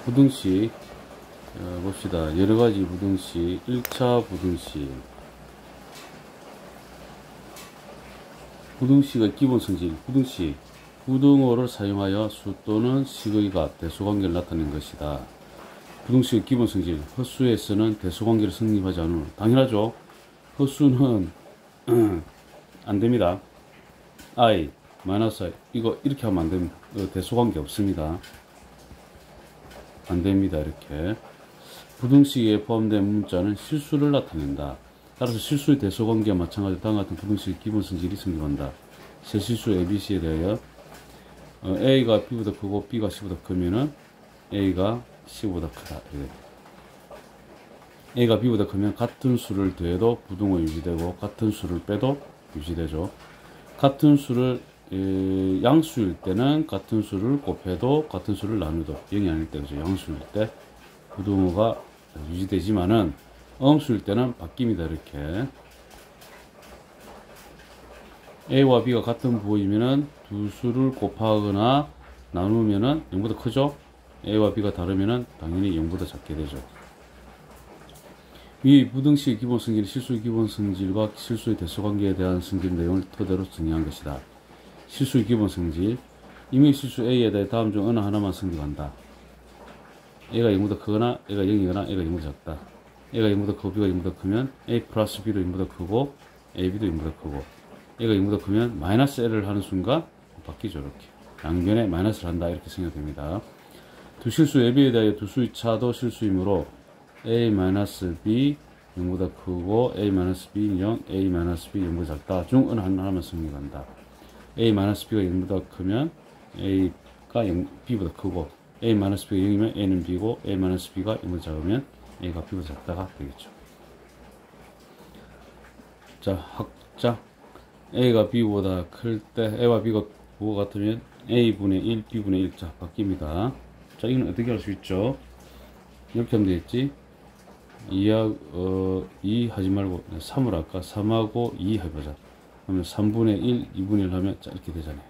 부등식 봅시다. 여러가지 부등식. 1차 부등식. 부등식의 기본 성질. 부등식. 부등호를 사용하여 수 또는 식의가 대소관계를 나타낸 것이다. 부등식의 기본 성질. 헛수에서는 대소관계를 성립하지 않으므로. 당연하죠. 헛수는 안됩니다. i, 마이너스 i. 이거 이렇게 하면 안됩니다. 대소관계 없습니다. 안됩니다. 이렇게. 부등식에 포함된 문자는 실수를 나타낸다. 따라서 실수의 대소관계와 마찬가지로 다음과 같은 부등식의 기본 성질이 성립한다. 세 실수 ABC에 대하여 A가 B보다 크고 B가 C보다 크면은 A가 C보다 크다. A가 B보다 크면 같은 수를 더해도 부등호 유지되고 같은 수를 빼도 유지되죠. 같은 수를 양수일 때는 같은 수를 곱해도 같은 수를 나누도 0이 아닐 때, 그죠? 양수일 때 부등호가 유지되지만은 음수일 때는 바뀝니다. 이렇게 A와 B가 같은 부호이면은 두 수를 곱하거나 나누면은 0보다 크죠. A와 B가 다르면은 당연히 0보다 작게 되죠. 위 부등식의 기본 성질은 실수의 기본 성질과 실수의 대소관계에 대한 성질 내용을 토대로 정의한 것이다. 실수의 기본 성질. 이미 실수 A에 대해 다음 중 어느 하나만 성립한다. A가 0보다 크거나 A가 0이거나 A가 0보다 작다. A가 0보다 크고 B가 0보다 크면 A 플러스 B도 0보다 크고 AB도 0보다 크고, A가 0보다 크면 마이너스 L을 하는 순간 바뀌죠. 이렇게 양변에 마이너스를 한다. 이렇게 생각됩니다. 두 실수 AB에 대하여 두 수의 차도 실수이므로 A-B 0보다 크고 A-B 0, A-B 0보다 작다 중 어느 하나만 성립한다. A-B가 0보다 크면 A가 B보다 크고 A-B가 0이면 A는 B고 A-B가 0보다 작으면 A가 B보다 작다가 되겠죠. 자, 학자. A가 B보다 클 때 A와 B가 부호가 같으면 A분의 1, B분의 1. 자, 바뀝니다. 자, 이건 어떻게 할 수 있죠? 이렇게 하면 되겠지. 2 하지 말고 3을 할까? 3하고 2 해보자. 그러면 3분의 1, 2분의 1 하면 자, 이렇게 되잖아요.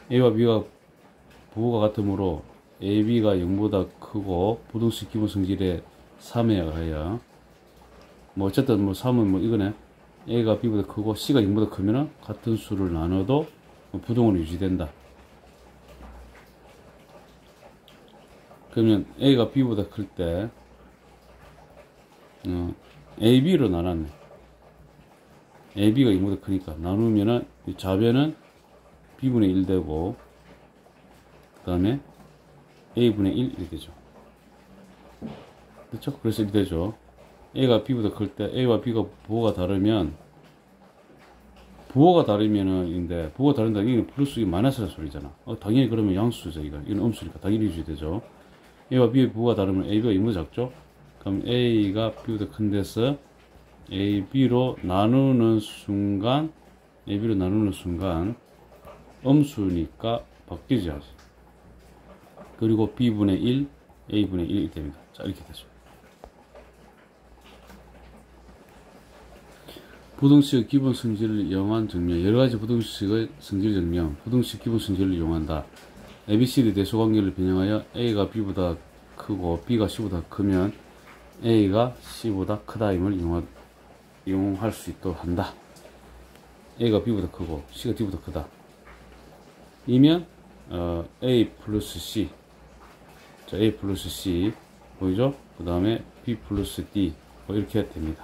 A와 B가 부호가 같으므로 AB가 0보다 크고 부등식 기본 성질의 3에 의하여 뭐 어쨌든 뭐 3은 뭐 이거네. A가 B보다 크고 C가 0보다 크면은 같은 수를 나눠도 부등호는 유지된다. 그러면 A가 B보다 클 때 AB로 나눴네. AB가 0보다 크니까 나누면은 좌변은 B분의 1 되고 그 다음에 A분의 1 이렇게 되죠. 그렇죠? 그래서 이렇게 되죠. A가 B보다 클 때 A와 B가 부호가 다르면은 인데 부호가 다른다. 이게 플러스 이게 마이너스라는 소리잖아. 당연히 그러면 양수죠. 이건 음수니까 당연히 유지되죠. A와 B의 부호가 다르면 AB가 0보다 작죠. 그럼 A가 B보다 큰 데서 AB로 나누는 순간 음수니까 바뀌지 않지. 그리고 B분의 1, A분의 1이 됩니다. 자, 이렇게 되죠. 부등식의 기본 성질을 이용한 증명. 여러가지 부등식의 성질 증명. 부등식 기본 성질을 이용한다. ABCD 대소관계를 변형하여 A가 B보다 크고 B가 C보다 크면 A가 C보다 크다임을 이용할 수 있도록 한다. A가 B보다 크고 C가 D보다 크다. 이면 A 플러스 C. 자, A 플러스 C 보이죠? 그 다음에 B 플러스 D 뭐 이렇게 됩니다.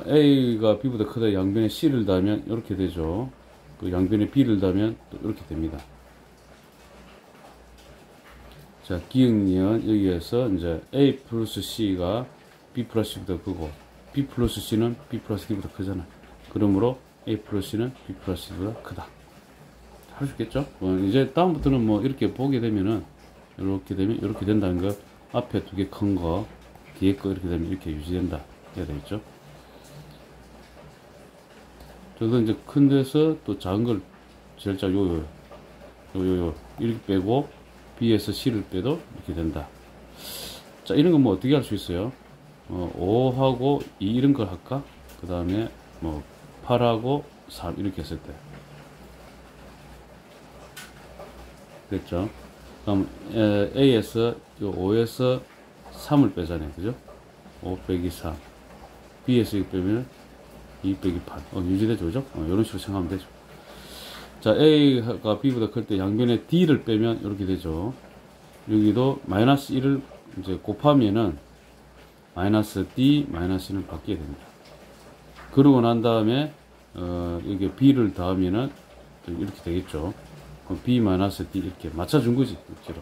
A가 B보다 크다 양변에 C를 더하면 이렇게 되죠. 그 양변에 B를 더하면 또 이렇게 됩니다. 자, 기억니은 여기에서 이제 A 플러스 C가 B 플러스 C보다 크고 B 플러스 C는 B 플러스 D보다 크잖아. 그러므로 A 플러스 C는 B 플러스 D보다 크다. 할 수 있겠죠? 이제 다음부터는 뭐 이렇게 보게 되면은 이렇게 되면 이렇게 된다는 거, 앞에 두 개 큰 거, 뒤에 거 이렇게 되면 이렇게 유지된다. 해야 되겠죠? 저도 이제 큰 데서 또 작은 걸 제일 작 이렇게 빼고 B에서 C를 빼도 이렇게 된다. 자, 이런 건 뭐 어떻게 할 수 있어요? 5하고 2 이런 걸 할까? 그 다음에 뭐 8하고 3 이렇게 했을 때 됐죠? 그럼 A에서 5에서 3을 빼잖아요. 그죠? 5 빼기 3. B에서 6 빼면 2 빼기 8. 유지되죠. 그죠? 이런 식으로 생각하면 되죠. 자, A가 B보다 클 때 양변에 D를 빼면 이렇게 되죠. 여기도 마이너스 1을 이제 곱하면은 마이너스 D, 마이너스 1을 받게 됩니다. 그러고 난 다음에, 이게 B를 더하면은 이렇게 되겠죠. 그럼 B 마이너스 D 이렇게 맞춰준 거지. 이렇게로.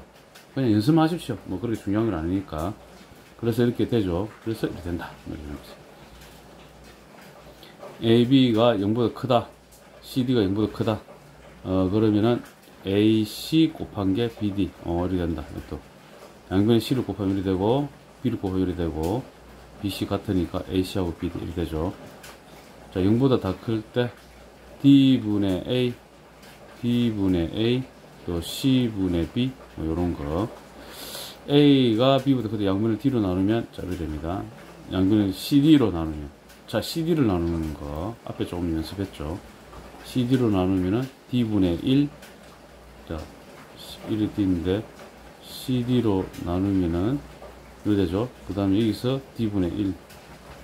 그냥 연습하십시오. 뭐 그렇게 중요한 건 아니니까. 그래서 이렇게 되죠. 그래서 이렇게 된다. 뭐 이런 거지. AB가 0보다 크다. CD가 0보다 크다. 그러면은 AC 곱한 게 BD. 이렇게 된다. 또. 양변에 C를 곱하면 이렇게 되고, B를 곱하면 이렇게 되고, BC 같으니까 AC하고 BD 이렇게 되죠. 자, 0보다 다 클 때, D분의 A, B분의 A, 또 C분의 B, 뭐 요런 거. A가 B보다 크다 양변을 D로 나누면, 자, 이렇게 됩니다. 양변을 CD로 나누면. 자, CD를 나누는 거. 앞에 조금 연습했죠. CD로 나누면은 D분의 1. 자, 1이 D인데, CD로 나누면은, 이렇게 되죠. 그 다음에 여기서 D분의 1.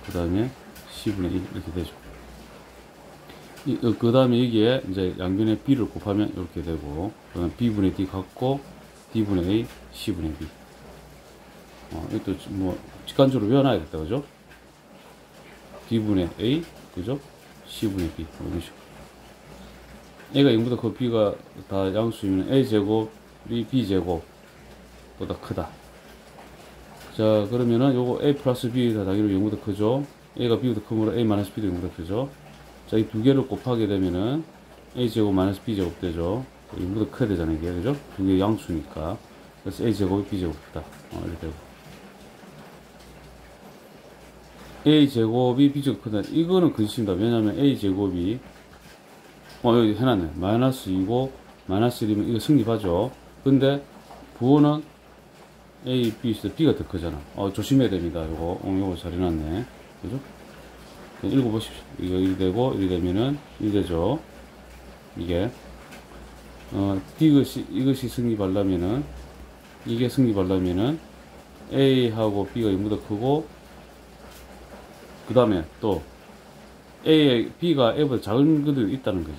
그 다음에 C분의 1. 이렇게 되죠. 그 다음에 여기에 이제 양변에 B를 곱하면 이렇게 되고, 그다음 B분의 D 같고, D분의 A, C분의 B. 이것도 뭐, 직관적으로 외워놔야겠다. 그죠? D분의 A, 그죠? C분의 B. 이런 식으로. A가 0보다 크고 B가 다 양수이면 A제곱이 B제곱보다 크다. 자, 그러면은 요거 A 플러스 B가 당연히 0보다 크죠? A가 B보다 크므로 A 마이너스 B도 0보다 크죠? 자, 이 두 개를 곱하게 되면은 A제곱 마이너스 B제곱 되죠? 0보다 커야 되잖아요, 이게. 그죠? 두 개 양수니까. 그래서 A제곱이 B제곱이다. 이렇게 되고. A제곱이 B제곱 크다. 이거는 근식입니다. 왜냐면 A제곱이 여기 해놨네. 마이너스 2고, 마이너스 1이면 이거 성립하죠. 근데, 부호는 A, B 있을 때 B가 더 크잖아. 조심해야 됩니다. 요거 잘 해놨네. 그죠? 읽어보십시오. 이거 1 되고, 1 되면은, 1 되죠. 이게, 이것이 성립하려면은, 이게 성립하려면은, A하고 B가 0보다 크고, 그 다음에 또, B가 A보다 작은 것들이 있다는 거지.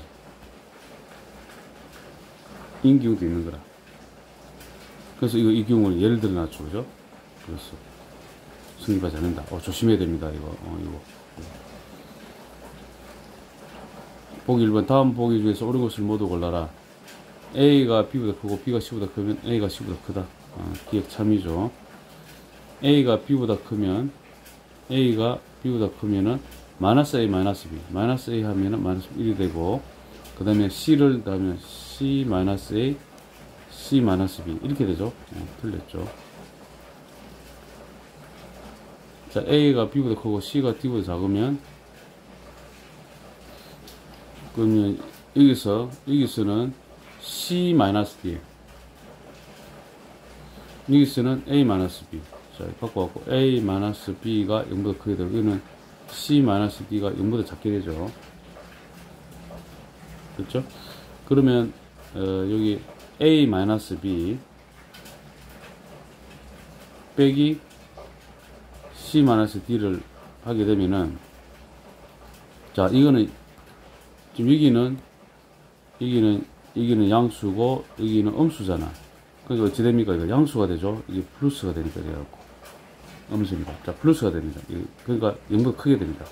인 경우도 있는 거라. 그래서 이 경우는 예를 들어 놨죠. 그죠? 그래서 성립하지 않는다. 조심해야 됩니다. 이거. 보기 1번. 다음 보기 중에서 옳은 것을 모두 골라라. A가 B보다 크고 B가 C보다 크면 A가 C보다 크다. 기억 참이죠. A가 B보다 크면 A가 B보다 크면은 마이너스 A 마이너스 B. 마이너스 A 하면은 마이너스 1이 되고, 그 다음에 C를 더하면 C 마이너스 A, C 마이너스 B. 이렇게 되죠. 틀렸죠. 자, A가 B보다 크고 C가 D보다 작으면, 그러면 여기서는 C 마이너스 D. 여기서는 A 마이너스 B. 자, 바꿔갖고 A 마이너스 B가 0보다 크게 되고, 여기는 C 마이너스 D가 0보다 작게 되죠. 그렇죠? 그러면 여기 A 마이너스 B 빼기 C 마이너스 D를 하게 되면은, 자, 이거는 지금 여기는 양수고 여기는 음수잖아. 그러니까 어찌 됩니까? 이거 양수가 되죠. 이게 플러스가 되니까 돼갖고 음수입니다. 자, 플러스가 됩니다. 그러니까 0보다 크게 됩니다.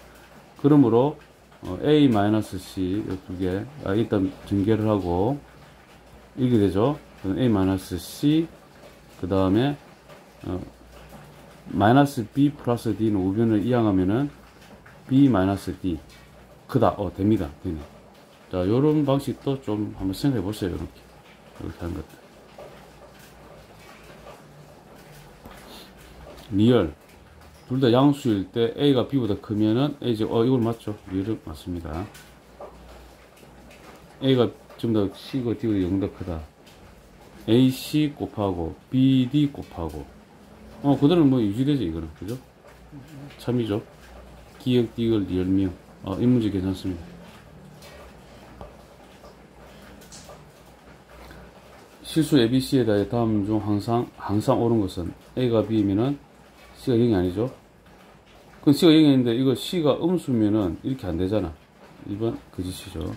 그러므로 A-C 이 두 개 일단 전개를 하고 이렇게 되죠. A-C 그 다음에 마이너스 B 플러스 D는 우변을 이항하면은 B-D 크다. 됩니다. 되네. 자, 요런 방식도 좀 한번 생각해 보세요. 이렇게 하는 것들. 리얼. 둘 다 양수일 때 A가 B보다 크면은 이걸 맞죠? 리얼 맞습니다. A가 전부 다 C가 D보다 0보다 크다. AC 곱하고 BD 곱하고 그대로는 뭐 유지되죠, 이거는. 그죠? 참이죠. 기역, 디귿, 리얼, 미용. 이 문제 괜찮습니다. 실수 ABC에 대해 다음 중 항상 옳은 것은 A가 B면은 C가 0이 아니죠. 그럼 C가 0이 아닌데 이거 C가 음수면은 이렇게 안 되잖아. 1번 거짓이죠.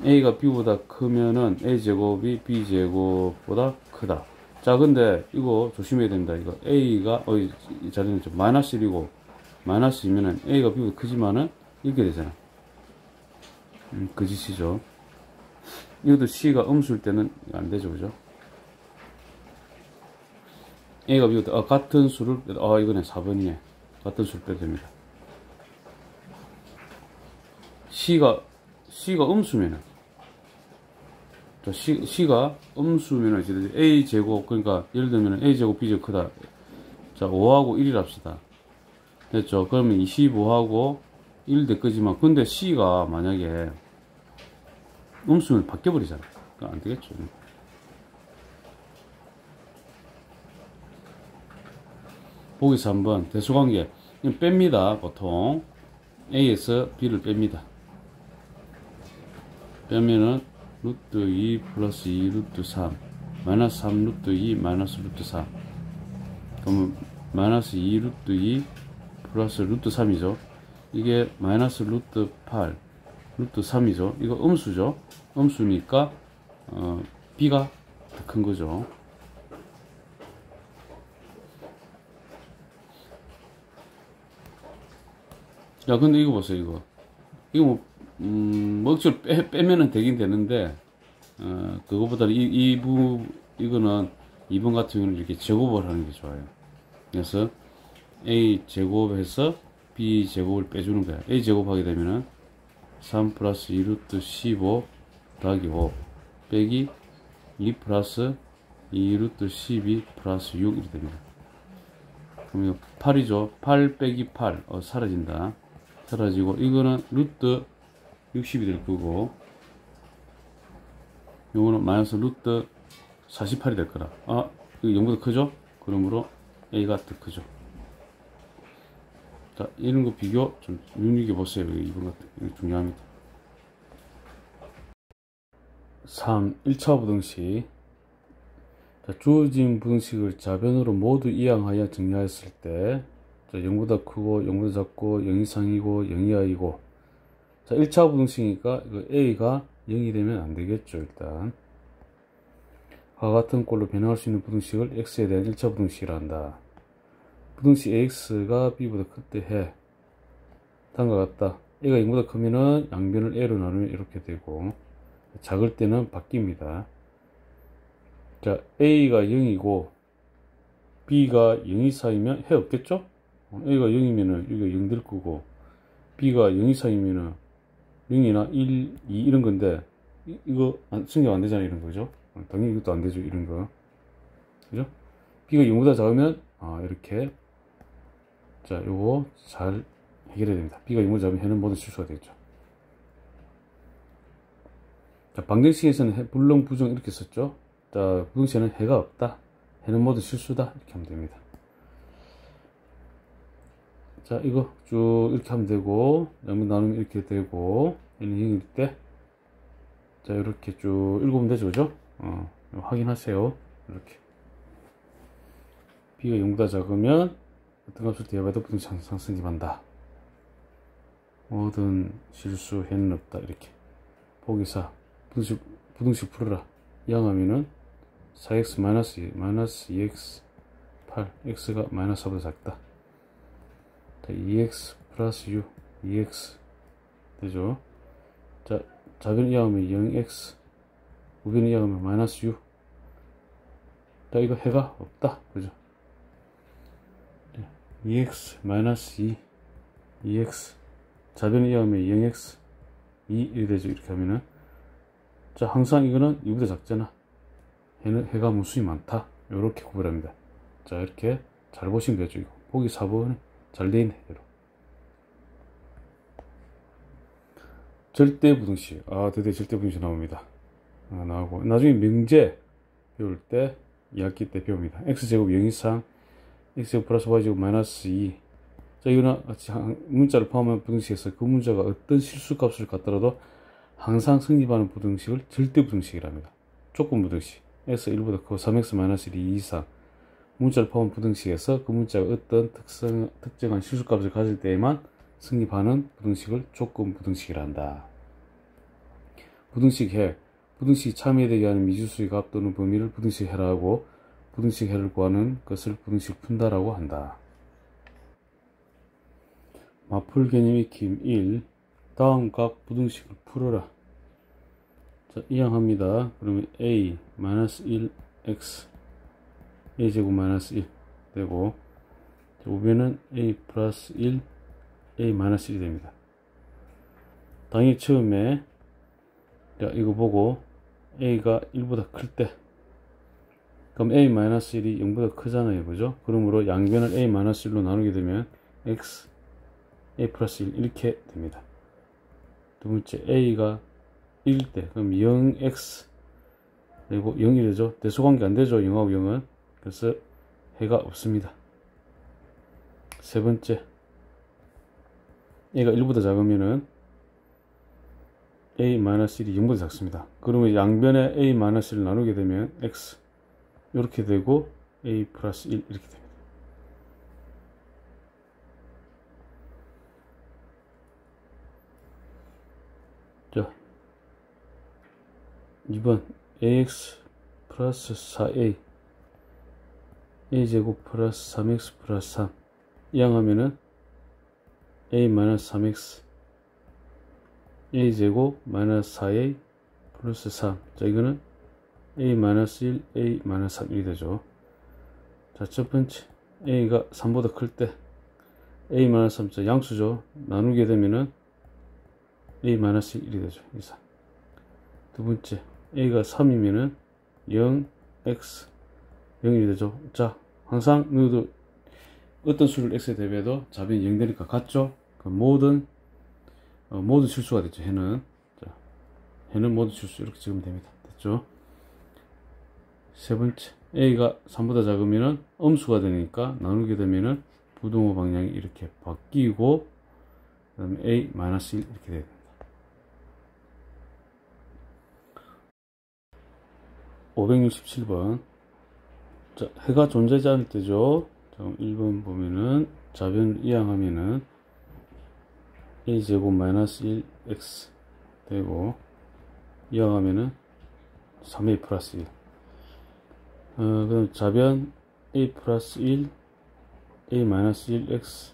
A가 B보다 크면은 A제곱이 B제곱보다 크다. 자, 근데 이거 조심해야 됩니다. 이거 A가, 이 자리는 좀 마이너스 1이고, 마이너스 2면은 A가 B보다 크지만은 이렇게 되잖아. 거짓이죠. 이것도 C가 음수일 때는 안 되죠, 그죠? A가 B보다, 같은 수를, 이거네, 4번이네. 같은 수를 빼도 됩니다. C가 음수면은, 자, C가 음수면은, 이제 A제곱, 그러니까, 예를 들면 A제곱 B제곱 크다. 자, 5하고 1이라 합시다. 됐죠? 그러면 25하고 1 될 거지만, 근데 C가 만약에 음수면 바뀌어버리잖아. 그건 안 되겠죠. 보기서 한번 대수관계. 뺍니다, 보통. A에서 B를 뺍니다. 빼면은 루트 2 플러스 2 루트 3 마이너스 3 루트 2 마이너스 루트 4. 그러면 마이너스 2 루트 2 플러스 루트 3이죠. 이게 마이너스 루트 8 루트 3이죠. 이거 음수죠. 음수니까 B가 더 큰 거죠. 야, 근데 이거 보세요. 이거 뭐 억지로 빼면은 되긴 되는데, 그거보다는 이거는 2번 같은 경우는 이렇게 제곱을 하는 게 좋아요. 그래서 A 제곱해서 B 제곱을 빼주는 거야. A 제곱하게 되면은 3 플러스 2 루트 15 더하기 5 빼기 2 플러스 2 루트 12 플러스 6 이렇게 됩니다. 그럼 이거 8이죠. 8 빼기 8 사라진다. 사라지고 이거는 루트 60이 될 거고, 요거는 마이너스 루트 48이 될 거라. 이거 0보다 크죠? 그러므로 A가 더 크죠. 자, 이런 거 비교 좀 눈여겨보세요. 이번 같은 거 중요합니다. 3. 1차 부등식. 자, 주어진 부등식을 자변으로 모두 이항하여 정리하였을 때, 자, 0보다 크고 0보다 작고 0 이상이고 0 이하이고. 자, 1차 부등식이니까 이거 A가 0이 되면 안 되겠죠. 일단 과 같은 꼴로 변형할 수 있는 부등식을 X에 대한 1차 부등식이라 한다. 부등식 AX가 B보다 클 때 해. 다음과 같다. A가 0보다 크면은 양변을 A로 나누면 이렇게 되고, 작을 때는 바뀝니다. 자, A가 0이고 B가 0 이상이면 해 없겠죠? A가 0이면은 여기가 0 될 거고, B가 0 이상이면은 0이나 1, 2 이런 건데, 이거 승격 안 되잖아, 이런 거죠. 당연히 이것도 안 되죠, 이런 거. 그죠? B가 0보다 작으면, 이렇게. 자, 요거 잘 해결해야 됩니다. B가 0보다 작으면 해는 모든 실수가 되겠죠. 자, 방정식에서는 불능, 부정 이렇게 썼죠. 자, 부등식에는 해가 없다. 해는 모두 실수다. 이렇게 하면 됩니다. 자, 이거 쭉 이렇게 하면 되고, 양변 나누면 이렇게 되고, 얘는 0일 때, 자, 이렇게 쭉 읽으면 되죠, 그죠? 확인하세요. 이렇게. B가 0보다 작으면, 어떤 값을 대입해도 부등식 항상 성립한다. 모든 실수, 해는 없다. 이렇게. 보기 4. 부등식 풀어라. 이항하면은, 4x 마이너스 2, 마이너스 2x 8, x가 마이너스 4보다 작다. 자, 2x 플러스 6, 2x 되죠. 자, 좌변 이항하면 0x, 우변 이항하면 마이너스 6. 자, 이거 해가 없다. 그죠? 2x 마이너스 2, 2x 좌변 이항하면 0x 2 이렇게 되죠. 이렇게 하면은, 자, 항상 이거는 2보다 작잖아. 해가 무수히 많다. 이렇게 구별합니다. 자, 이렇게 잘 보시면 되죠. 이거 보기 4번에 잘 되어 있네. 절대 부등식. 드디어 절대 부등식 나옵니다. 나오고, 나중에 명제 배울 때, 2학기 때 배웁니다. x제곱 0 이상, x제곱 플러스 y제곱 마이너스 2. 자, 이거는 문자를 포함한 부등식에서 그 문자가 어떤 실수값을 갖더라도 항상 성립하는 부등식을 절대 부등식이랍니다. 조건 부등식 x 1보다 크고 3x-1이 2 이상 문자를 포함한 부등식에서 그 문자가 어떤 특정한 실수값을 가질 때에만 성립하는 부등식을 조건 부등식이라 한다. 부등식 해 부등식이 참여되게 하는 미지수의 값 또는 범위를 부등식 해라 하고 부등식 해를 구하는 것을 부등식 푼다라고 한다. 마풀 개념 익힘 1. 다음 각 부등식을 풀어라. 자, 이항합니다. 그러면 a-1x a제곱 마이너스 1 되고 우변은 a 플러스 1 a 마이너스 1이 됩니다. 당연히 처음에 이거 보고 a가 1보다 클 때 그럼 a 마이너스 1이 0보다 크잖아요. 그죠? 그러므로 양변을 a 마이너스 1로 나누게 되면 x a 플러스 1 이렇게 됩니다. 두 번째 a가 1일 때 그럼 0x 그리고 0이 되죠. 대소관계 안 되죠. 0하고 0은. 그래서 해가 없습니다. 세 번째 a가 1보다 작으면은 a-1이 0보다 작습니다. 그러면 양변에 a-1을 나누게 되면 x 이렇게 되고 a 플러스 1 이렇게 됩니다. 자, 2번 ax 플러스 4a a제곱 플러스 3x 플러스 3 이항하면은 a 마이너스 3x a제곱 마이너스 4a 플러스 3. 자, 이거는 a 마이너스 1 a 마이너스 3이 되죠. 자, 첫 번째 a가 3보다 클 때 a 마이너스 3. 자, 양수죠. 나누게 되면은 a 마이너스 1이 되죠. 이상. 두 번째 a가 3이면은 0x 0이 되죠. 자, 항상 너희도 어떤 수를 x에 대비해도 답이 0 되니까 같죠? 그 모든 실수가 됐죠. 해는. 자, 해는 모든 실수 이렇게 적으면 됩니다. 됐죠? 세 번째 a가 3보다 작으면은 음수가 되니까 나누게 되면은 부등호 방향이 이렇게 바뀌고 그 다음에 a-1 이렇게 됩니다. 567번. 자, 해가 존재하지 않을 때죠. 자, 1번 보면은 좌변을 이항하면은 a제곱 마이너스 1x 되고 이항하면은 3a 플러스 1. 그럼 좌변 a 플러스 1 a 마이너스 1x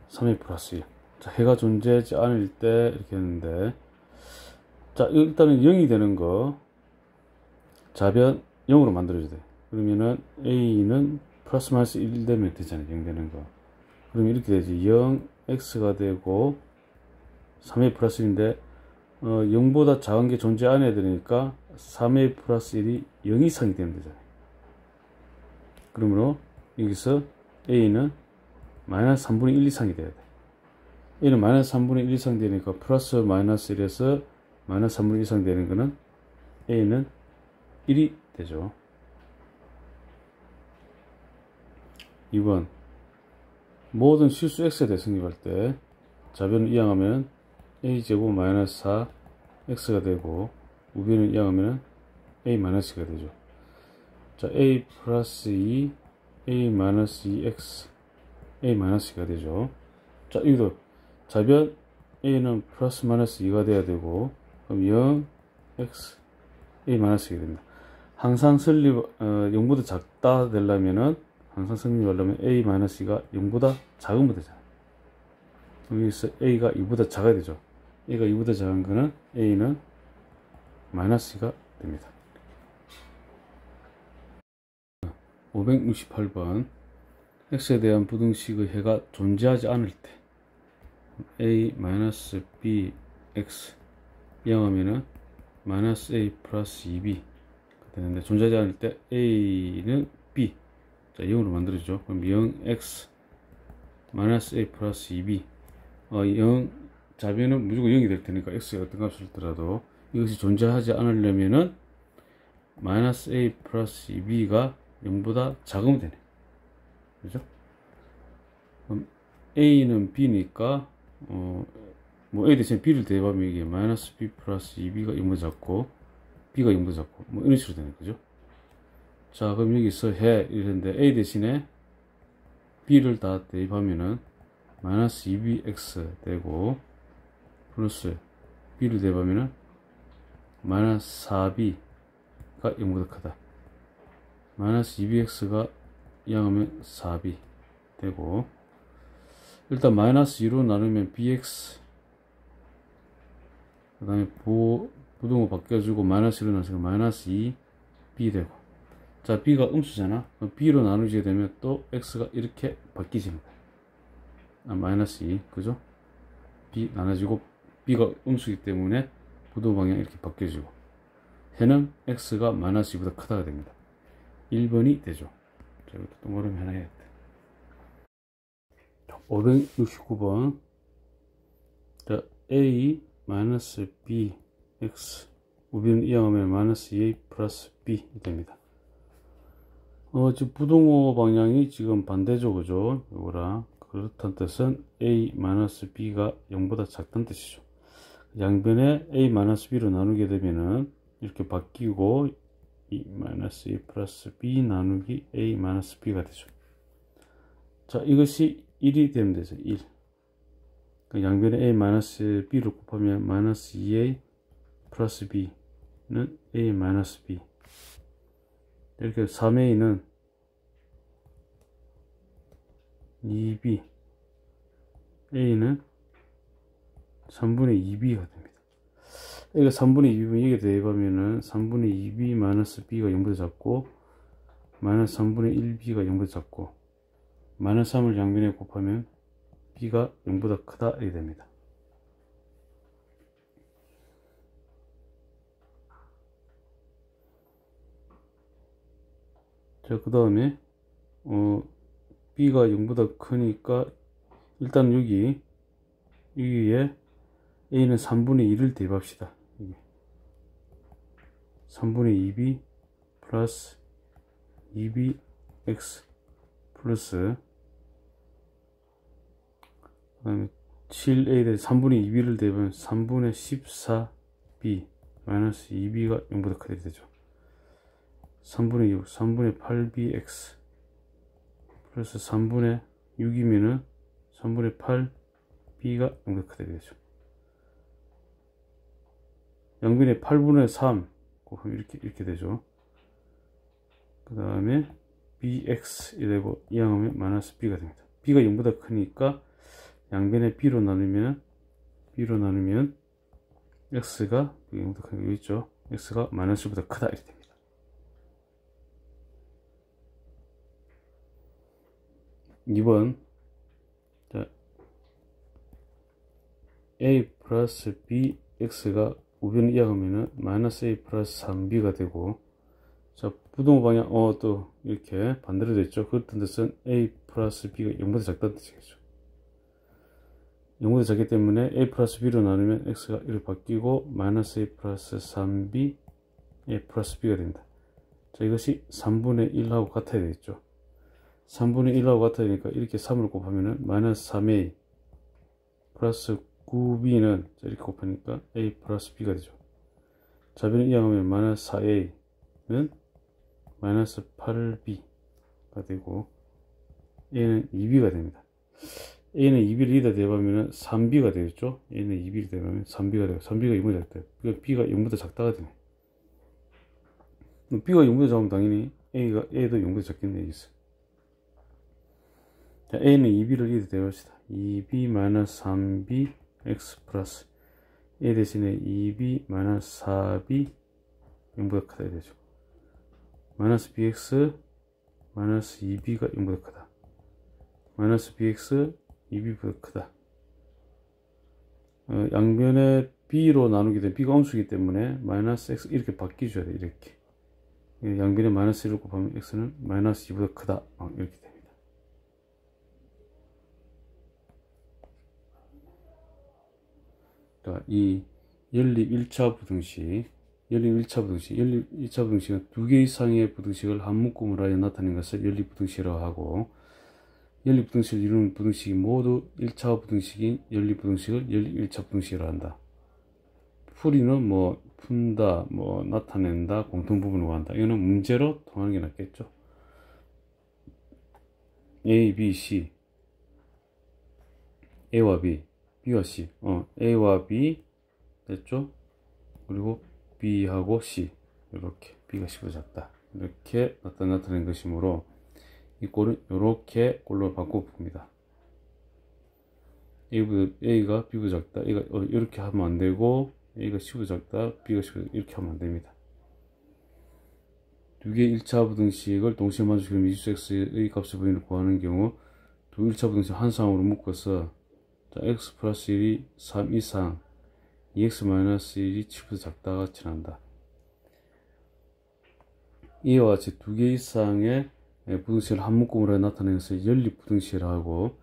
3a 플러스 1. 자, 해가 존재하지 않을 때 이렇게 했는데, 자, 일단은 0이 되는 거 좌변 0으로 만들어줘야 돼. 그러면은 a는 플러스 마이너스 1 되면 되잖아요. 0 되는 거. 그럼 이렇게 되지. 0x가 되고 3a 플러스 1인데 0보다 작은 게 존재 안 해야 되니까 3a 플러스 1이 0 이상이 되면 되잖아요. 그러므로 여기서 a는 마이너스 3분의 1 이상이 돼야 돼. a는 마이너스 3분의 1 이상 되니까 플러스 마이너스 1에서 마이너스 3분의 1 이상 되는 거는 a는 1이 되죠. 2번 모든 실수 x에 대해 성립할 때 좌변을 이항하면 a제곱 마이너스 4 x가 되고 우변을 이항하면 a 마이너스가 되죠. 자, a 플러스 2 a 마이너스 2x a 마이너스가 되죠. 자, 여기도 좌변 a는 플러스 마이너스 2가 돼야 되고 그럼 0 x a 마이너스가 됩니다. 항상 설립 0보다 작다 되려면은 항상 성립하려면 a 마이너스 2가 0보다 작으면 되잖아요. 여기서 a가 2보다 작아야 되죠. a가 2보다 작은 거는 a는 마이너스 2가 됩니다. 568번 x에 대한 부등식의 해가 존재하지 않을 때 a 마이너스 b x 이항하면은 마이너스 a 플러스 2b 되는데 존재하지 않을 때 a는 b 자 0으로 만들어주죠. 그럼 0x 마이너스 a 플러스 2b 0 좌변은 무조건 0이 될 테니까 x가 어떤 값을 더라도 이것이 존재하지 않으려면은 마이너스 a 플러스 2b가 0보다 작으면 되네. 그죠? 그럼 a는 b니까 뭐 a 대신 b를 대입하면 이게 마이너스 b 플러스 2b가 0보다 작고 b가 0보다 작고 뭐 이런 식으로 되는 거죠. 자, 그럼 여기서 해 이랬는데 a 대신에 b를 다 대입하면은 마이너스 2bx 되고 플러스 b를 대입하면은 마이너스 4b가 0보다 크다. 마이너스 2bx가 이항하면 4b 되고, 일단 마이너스 2로 나누면 bx, 그 다음에 부동호 바뀌어주고 마이너스 1로 나누면 마이너스 2b 되고, 자, b가 음수잖아. 그럼 b로 나누게 되면 또 x가 이렇게 바뀌지는 거야. 마이너스 2, 그죠? b 나눠지고 b가 음수이기 때문에 부동호 방향이 이렇게 바뀌어지고, 해는 x가 마이너스 2보다 크다가 됩니다. 1번이 되죠. 자, 이것도 또 모르면 하나 해야겠다. 569번. 자, a 마이너스 b x 우변 이항하면 마이너스 2a 플러스 b 됩니다. 지금 부동호 방향이 지금 반대죠, 그죠? 이거랑 그렇다는 뜻은 a 마이너스 b가 0보다 작다는 뜻이죠. 양변에 a 마이너스 b로 나누게 되면은 이렇게 바뀌고 마이너스 2 플러스 b 나누기 a 마이너스 b가 되죠. 자, 이것이 1이 되면 되죠. 1. 양변에 a 마이너스 b를 곱하면 마이너스 2a 플러스 b는 a 마이너스 b. 이렇게 3a는 2b, a는 3분의 2b가 됩니다. 이거 3분의 2b면 여기에 대입하면은 3분의 2b 마이너스 b가 0보다 작고, 마이너스 3분의 1b가 0보다 작고, 마이너스 3을 양변에 곱하면 b가 0보다 크다 이렇게 됩니다. 자, 그 다음에 b가 0보다 크니까 일단 여기에 a는 3분의 2를 대입합시다. 3분의 2b 플러스 2bx 플러스 그 다음에 7a에 대해서 3분의 2b를 대입하면 3분의 14b 마이너스 2b가 0보다 크게 되죠. 3분의 6, 3분의 8bx 플러스 3분의 6이면은 3분의 8b가 0보다 크게 되죠. 양변에 8분의 3 곱하면 이렇게 되죠. 그 다음에 bx 이 되고 이항하면 마이너스 b가 됩니다. b가 0보다 크니까 양변에 b로 나누면 x가 0보다 크게 여기 있죠. x가 마이너스 1보다 크다 이렇게 됩니다. 이번 자, a 플러스 bx가 우변 이항하면은 마이너스 a 플러스 3b가 되고, 자, 부동호 방향 또 이렇게 반대로 됐죠. 그렇다는 뜻은 a 플러스 b가 0보다 작다는 뜻이겠죠. 0보다 작기 때문에 a 플러스 b로 나누면 x가 이렇게 바뀌고 마이너스 a 플러스 3b a 플러스 b가 됩니다. 자, 이것이 3분의 1하고 같아야 되겠죠. 3분의 1하고 같아야 되니까 이렇게 3을 곱하면은 마이너스 3a 플러스 9b는 이렇게 곱하니까 a 플러스 b가 되죠. 좌변을 이항하면 마이너스 4a는 마이너스 8b가 되고, a는 2b가 됩니다. a는 2b를 이다 대입하면 3b가 되겠죠. a는 2b를 대입하면 3b가 되고, 3b가 0보다 작다. 그러니까 b가 0보다 작다가 되네. b가 0보다 작으면 당연히 a도 0보다 작겠네. 여기서. 자, a는 2b를 이다 대입합시다. 2b 마이너스 3b x 플러스 a 대신에 2b 마이너스 4b 0보다 크다 되죠. 마이너스 bx 마이너스 2b가 0보다 크다. 마이너스 bx 2b보다 크다. 양변에 b로 나누게 되면 b가 음수이기 때문에 마이너스 x 이렇게 바뀌어줘야 돼. 이렇게 양변에 마이너스 1을 곱하면 x는 마이너스 2보다 크다. 이렇게 됩니다. 자, 이 연립 1차 부등식, 연립 1차 부등식은 두 개 이상의 부등식을 한 묶음으로 하여 나타낸 것을 연립 부등식이라고 하고, 연립 부등식을 이루는 부등식이 모두 1차 부등식인 연립 부등식을 연립 1차 부등식이라고 한다. 풀이는 푼다, 뭐 나타낸다, 공통부분을 구한다. 이거는 문제로 통하는 게 낫겠죠. A, B, C, A와 B, B와 C, A와 B 됐죠? 그리고 B하고 C, 이렇게 B가 C보다 작다, 이렇게 나타낸 것이므로 이 꼴은 이렇게 꼴로 바꿔 봅니다. A가 B보다 작다, A가 이렇게 하면 안 되고, A가 C보다 작다, B가 C보다 이렇게 하면 안 됩니다. 두 개의 1차 부등식을 동시에 만족시키는 미지수 x의 값의 범위를 구하는 경우 두 1차 부등식 한 쌍으로 묶어서 x 플러스 1이 3 이상 2x 마이너스 1이 7보다 작다가 칠한다. 이와 같이 두 개 이상의 부등식을 한 묶음으로 해 나타내는 것을 연립부등식이라고 하고,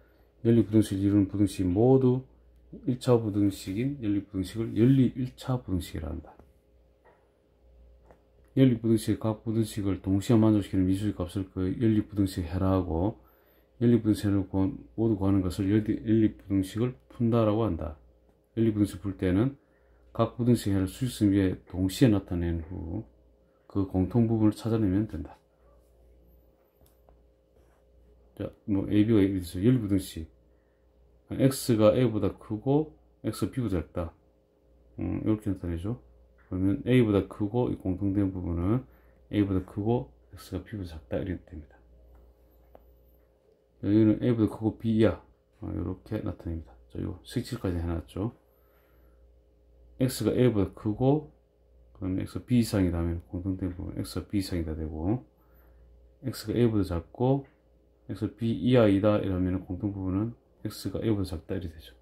연립부등식을 이루는 부등식이 모두 1차 부등식인 연립부등식을 연립 1차 부등식이라 한다. 연립부등식 각 부등식을 동시에 만족시키는 미수의 값을 그 연립부등식 해라 하고, 연립부등식을 모두 구하는 것을 연립부등식을 푼다라고 한다. 연립부등식 풀 때는 각 부등식 해를 수직선 위에 동시에 나타낸 후 그 공통부분을 찾아내면 된다. 자, 뭐 AB가 이렇게 있어요. 연립부등식 x가 a보다 크고 x가 b보다 작다, 이렇게 나타내죠. 그러면 a보다 크고 이 공통된 부분은 a보다 크고 x가 b보다 작다, 이렇게 됩니다. 여기는 a보다 크고 b 이하, 이렇게 나타냅니다. 자, 이거 색칠까지 해놨죠. x가 a보다 크고 그러면 x가 b 이상이다 하면 공통된 부분 x가 b 이상이다 되고, x가 a보다 작고 x가 b 이하이다 이러면 공통 부분은 x가 a보다 작다, 이렇게 되죠.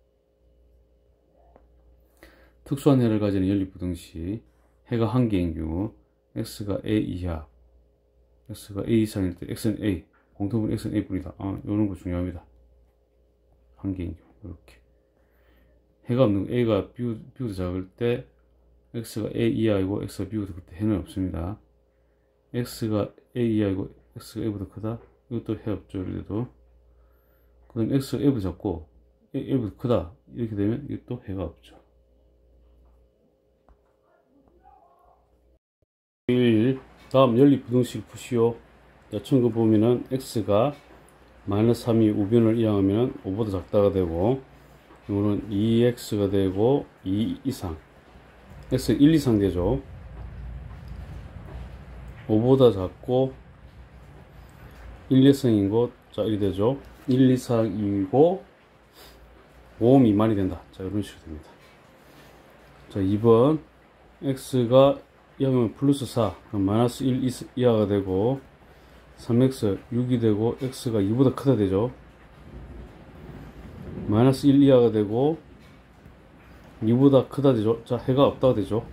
특수한 해를 가지는 연립부등식, 해가 한 개인 경우 x가 a 이하, x가 a 이상일 때 x는 a, 공통분 x는 a 뿐이다. 이런 거 중요합니다. 한 개인 경우 이렇게. 해가 없는 거, a가 b보다 작을 때 x가 a 이하이고 x가 b보다 클 때 해는 없습니다. x가 a 이하이고 x가 a보다 크다, 이것도 해 없죠. 그래도 그 다음 x가 a보다 작고 a보다 크다, 이렇게 되면 이것도 해가 없죠. 1. 다음 연립부등식 푸시오. 자, 청구 보면은 x가 마이너스 3이 우변을 이항하면 5보다 작다가 되고, 이거는 2x가 되고 2 이상, x 1 이상 되죠. 5보다 작고 1 이상이고, 자, 이리 되죠. 1 이상이고 5 미만이 된다. 자, 이런 식으로 됩니다. 자, 2번 x가 이하면 플러스 4, 그럼 마이너스 1 이하가 되고, 3x 6이 되고 x가 2보다 크다 되죠. 마이너스 1 이하가 되고 2보다 크다 되죠. 자, 해가 없다 되죠.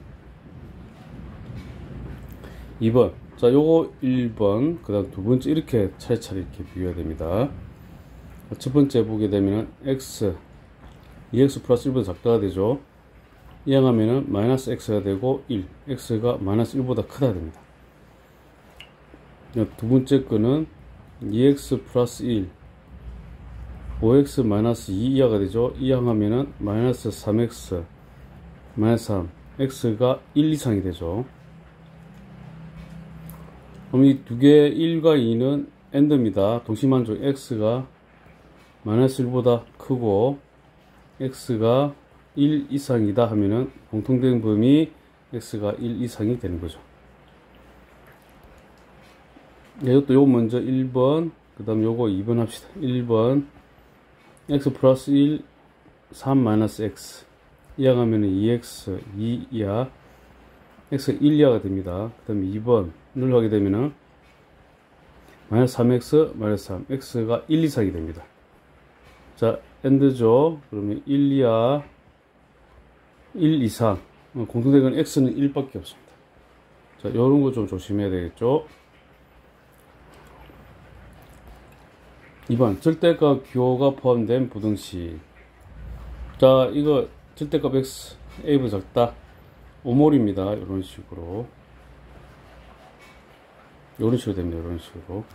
2번, 자, 요거 1번, 그 다음 두 번째 이렇게 차례차례 이렇게 비교해야 됩니다. 첫 번째 보게 되면 x 2x 플러스 1보다 작다가 되죠. 이항하면은 마이너스 x가 되고 1, x가 마이너스 1보다 크다 됩니다. 두 번째 거는 2x 플러스 1, 5x 마이너스 2 이하가 되죠. 이항하면은 마이너스 3x, 마이너스 3, x가 1 이상이 되죠. 그럼 이 두 개 1과 2는 AND입니다. 동시만족 x가 마이너스 1보다 크고 x가 1 이상이다 하면은 공통된 범위 x가 1 이상이 되는 거죠. 이것도 요거 먼저 1번, 그 다음 요거 2번 합시다. 1번 x 플러스 1, 3 마이너스 x 이항하면은 2x 2 이하, x가 1 이하가 됩니다. 그 다음 2번을 하게 되면은 마이너스 3x 마이너스 3, x가 1 이상이 됩니다. 자, AND죠. 그러면 1 이하 1 이상, 공통된 건 x는 1밖에 없습니다. 자, 요런 거 좀 조심해야 되겠죠. 2번 절대값 기호가 포함된 부등식. 자, 이거 절대값 x a보다 작다, 오몰입니다. 이런 식으로 됩니다. 이런 식으로.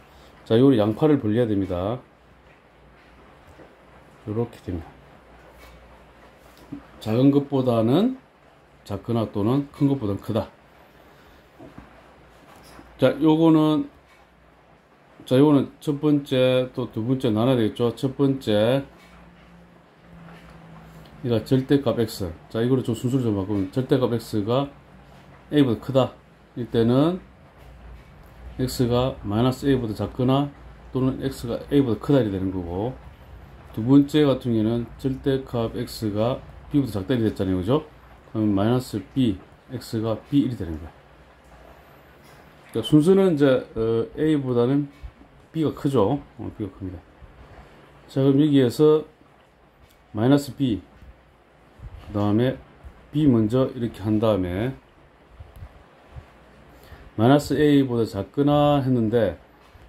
자, 요리 양파를 벌려야 됩니다. 이렇게 됩니다. 작은 것보다는 작거나 또는 큰 것보다 크다. 자, 요거는 첫 번째 또 두 번째 나눠야 되겠죠. 첫 번째 이거 절대값 x. 자, 이거를 좀 순서를 좀 바꾸면 절대값 x가 a보다 크다. 이때는 x가 마이너스 a보다 작거나 또는 x가 a보다 크다 이렇게 되는 거고, 두 번째 같은 경우에는 절대값 x가 b보다 작다 이렇게 됐잖아요. 그죠? 그럼 마이너스 b, x가 b 이렇게 되는 거야. 그러니까 순서는 이제 a보다는 b가 크죠. b가 큽니다. 자, 그럼 여기에서 마이너스 b, 그 다음에 b 먼저 이렇게 한 다음에 마이너스 a보다 작거나 했는데,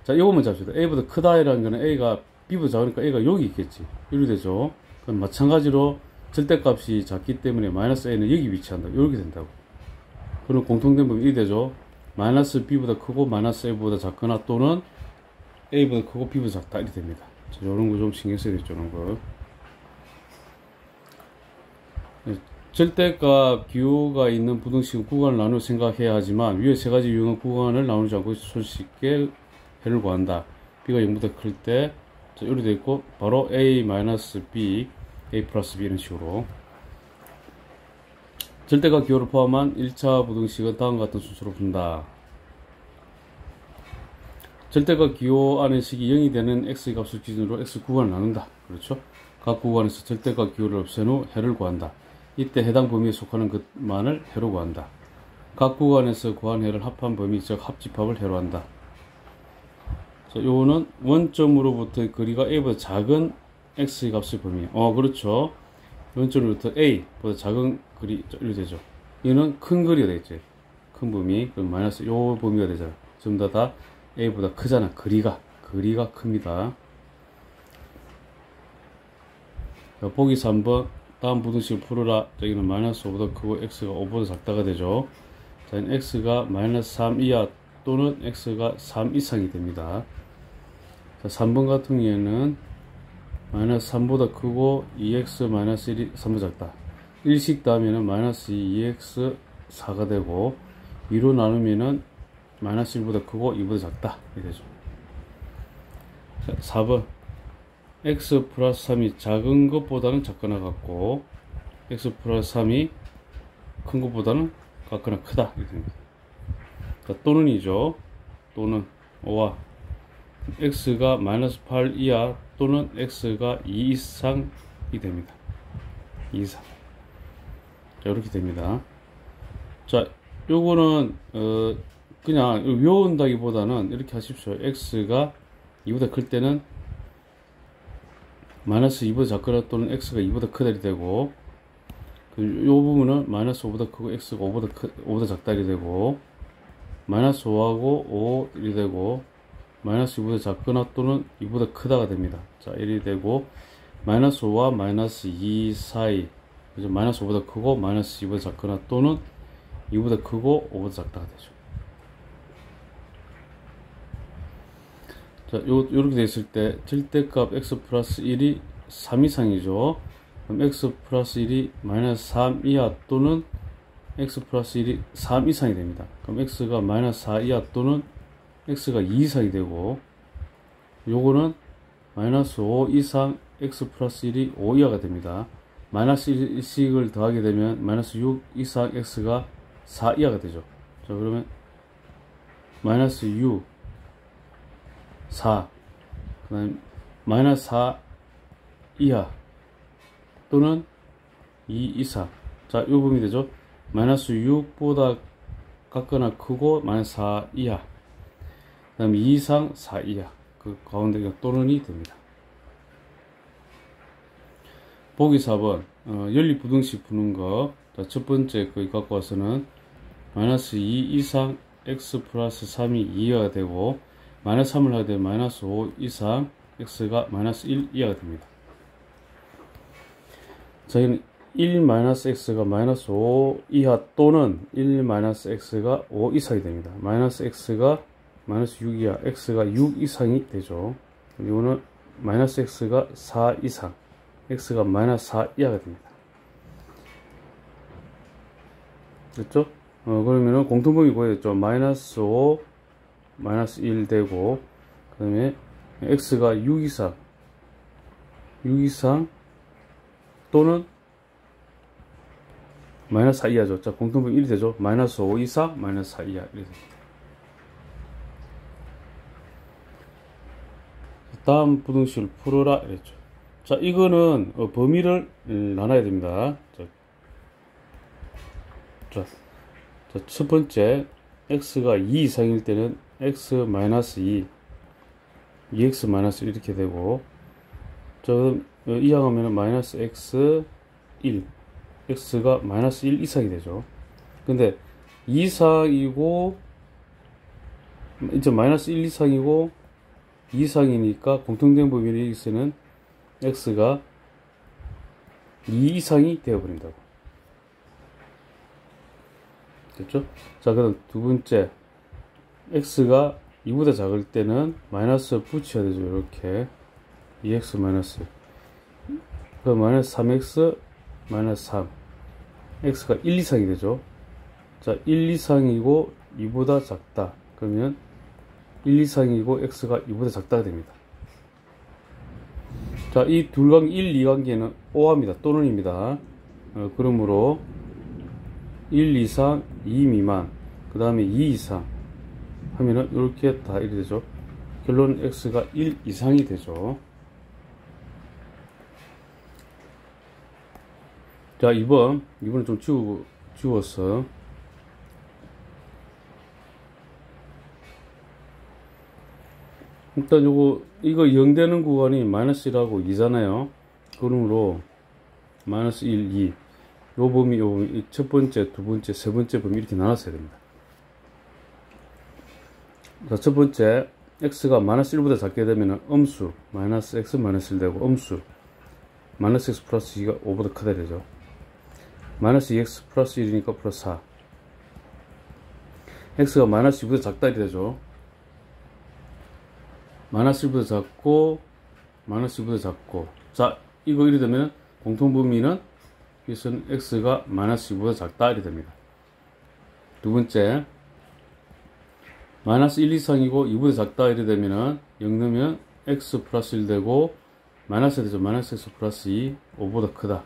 자, 이거 먼저 합시다. a보다 크다 이라는 거는 a가 b보다 작으니까 a가 여기 있겠지. 이렇게 되죠. 그럼 마찬가지로 절대값이 작기 때문에 마이너스 a는 여기 위치한다. 이렇게 된다고. 그럼 공통된 부분이 이렇게 되죠. 마이너스 b보다 크고 마이너스 a보다 작거나 또는 a보다 크고 b보다 작다 이렇게 됩니다. 자, 이런 거 좀 신경 써야겠죠. 이런 거. 절대값 기호가 있는 부등식 구간을 나누어 생각해야 하지만 위에 세 가지 유형의 구간을 나누지 않고 손쉽게 해를 구한다. b가 0보다 클 때 이렇게 되어 있고, 바로 a-b, a 플러스 b 이런 식으로 절대값 기호를 포함한 1차 부등식은 다음과 같은 순서로 푼다. 절대값 기호 안의 식이 0이 되는 x의 값을 기준으로 x 구간을 나눈다. 그렇죠? 각 구간에서 절대값 기호를 없앤 후 해를 구한다. 이때 해당 범위에 속하는 것만을 해로 구한다. 각 구간에서 구한 해를 합한 범위, 즉 합집합을 해로 한다. 자, 요거는 원점으로부터의 거리가 a보다 작은 x의 값의 범위. 그렇죠. 원점으로부터 a보다 작은 거리, 이렇게 되죠. 이거는 큰 거리가 되겠지. 큰 범위. 그럼 마이너스 요 범위가 되잖아. 전부 다 a보다 크잖아. 거리가 큽니다. 자, 보기 3번. 다음 부등식을 풀어라. 여기는 마이너스 5보다 크고 x가 5보다 작다가 되죠. 자, x가 마이너스 3 이하 또는 x가 3 이상이 됩니다. 자, 3번 같은 경우에는 마이너스 3보다 크고 2x 마이너스 1이 3보다 작다. 1식 다음에는 마이너스 2x 4가 되고 2로 나누면은 마이너스 1보다 크고 2보다 작다 이렇게 되죠. 자, 4번 x 플러스 3이 작은 것보다는 작거나 같고 x 플러스 3이 큰 것보다는 같거나 크다 이렇게 됩니다. 자, 또는이죠. 또는 5와 x가 마이너스 8 이하 또는 x가 2 이상이 됩니다. 2 이상. 자, 이렇게 됩니다. 자, 요거는 그냥 외운다기보다는 이렇게 하십시오. x가 2보다 클 때는 마이너스 2보다 작거나 또는 x가 2보다 크다 이 되고, 요 부분은 마이너스 5보다 크고 x가 5보다 작다 이 되고, 마이너스 5하고 5 이리 되고, 마이너스 2보다 작거나 또는 2보다 크다가 됩니다. 자, 이리 되고, 마이너스 5와 마이너스 2 사이, 그죠? 마이너스 5보다 크고 마이너스 2보다 작거나 또는 2보다 크고 5보다 작다가 되죠. 자, 요렇게 됐을 때 절대값 x 플러스 1이 3 이상이죠. 그럼 x 플러스 1이 마이너스 3 이하 또는 x 플러스 1이 3 이상이 됩니다. 그럼 x가 마이너스 4 이하 또는 x가 2 이상이 되고, 요거는 마이너스 5 이상 x 플러스 1이 5 이하가 됩니다. 마이너스 1씩을 더하게 되면 마이너스 6 이상 x가 4 이하가 되죠. 자, 그러면 마이너스 6 4, 그 다음에 마이너스 4 이하 또는 2 이상. 자, 요 부분이 되죠. 마이너스 6보다 같거나 크고 마이너스 4 이하, 그 다음에 2 이상 4 이하, 그 가운데가 또는이 됩니다. 보기 4번 연립부등식 푸는 거. 자, 첫 번째 거 갖고 와서는 마이너스 2 이상 x 플러스 3이 2 이하가 되고, 마이너스 3을 하게 되면 마이너스 5 이상 x가 마이너스 1 이하가 됩니다. 자, 여기는 1 마이너스 x가 마이너스 5 이하 또는 1 마이너스 x가 5 이상이 됩니다. 마이너스 x가 마이너스 6 이하, x가 6 이상이 되죠. 이거는 마이너스 x가 4 이상, x가 마이너스 4 이하가 됩니다. 됐죠? 그러면은 공통범위 구해졌죠. 마이너스 5, 마이너스 1 되고, 그 다음에 x가 6 이상, 6 이상 또는 마이너스 4 이하죠. 자, 공통범위 1이 되죠. 마이너스 5 이상, 마이너스 4 이하. 이렇게 됩니다. 다음 부등식을 풀어라. 이랬죠. 자, 이거는 범위를 나눠야 됩니다. 자, 첫 번째, x가 2 이상일 때는 x-2, 2x-1 이렇게 되고, 자, 그럼 이항하면 마이너스 x 1, x가 마이너스 1 이상이 되죠. 근데 2 이상이고, 이제 마이너스 1 이상이고, 2 이상이니까 공통된 범위는 여기서는 x가 2 이상이 되어버린다고. 됐죠? 자, 그럼 두 번째, x가 2보다 작을 때는 마이너스 붙여야 되죠. 이렇게 2x 마이너스, 그럼 마이너스 3x 마이너스 3, x가 1 이상이 되죠. 자, 1 이상이고 2보다 작다. 그러면 1 이상이고 x가 2보다 작다가 됩니다. 자, 이 둘관계 1, 2관계는 오합니다. 또는입니다. 그러므로 1 이상, 2 미만, 그 다음에 2 이상 하면은 이렇게 다 이렇게 되죠. 결론은 x가 1 이상이 되죠. 자, 2번은 좀 지웠어. 일단 이거 0 되는 구간이 마이너스 1하고 2잖아요. 그러므로 마이너스 1, 2. 요 범위, 첫 번째, 두 번째, 세 번째 범위 이렇게 나눴어야 됩니다. 자, 첫 번째, x가 마이너스 1보다 작게 되면 음수, 마이너스 x 마이너스 1 되고, 음수, 마이너스 x 플러스 2가 5보다 크다 되죠. 마이너스 2x 플러스 1이니까 플러스 4. x가 마이너스 2보다 작다 이렇게 되죠. 마이너스 1보다 작고, 마이너스 2보다 작고. 자, 이거 이래 되면 공통범위는 여기서는 x가 마이너스 2보다 작다 이래 됩니다. 두 번째, 마이너스 1 이상이고 2보다 작다 이래 되면은 0 넣으면 x 플러스 1 되고, 마이너스 되죠. 마이너스 x 플러스 2, 5보다 크다.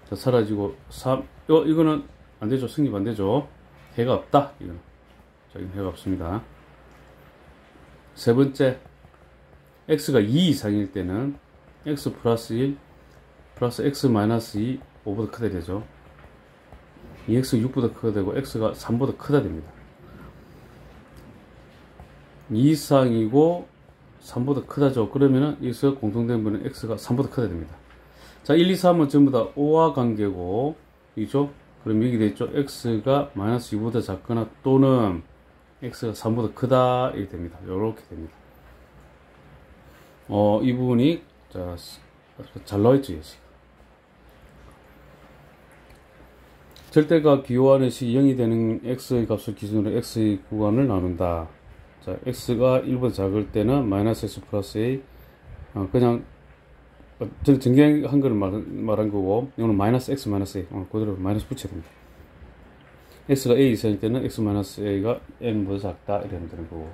자, 사라지고 3. 이거는 안 되죠. 승립 안 되죠. 해가 없다. 이거는. 자, 이건 해가 없습니다. 세 번째, x가 2 이상일 때는 x 플러스 1 플러스 x 마이너스 2, 5보다 크다 되죠. 2x 6보다 크다 되고 x가 3보다 크다 됩니다. 2 이상이고 3보다 크다죠. 그러면은 여기서 공통된 분은 x가 3보다 크다 됩니다. 자, 1, 2, 3은 전부 다 오와 관계고, 이죠? 그럼 여기 되죠? x가 마이너스 2보다 작거나 또는 x가 3보다 크다 이렇게 됩니다. 이렇게 됩니다. 이 부분이 잘 나와있죠. 예시. 절대값 기호하는 시 0이 되는 x의 값을 기준으로 x의 구간을 나눈다. 자, x가 1보다 작을 때는 마이너스 x 플러스 a, 그냥 정리한 거를 말한 거고, 이거는 마이너스 x 마이너스 a, 그대로 마이너스 붙여야 됩니다. x가 a 이상일 때는 x 마이너스 a가 n보다 작다 이러면 되는 거고.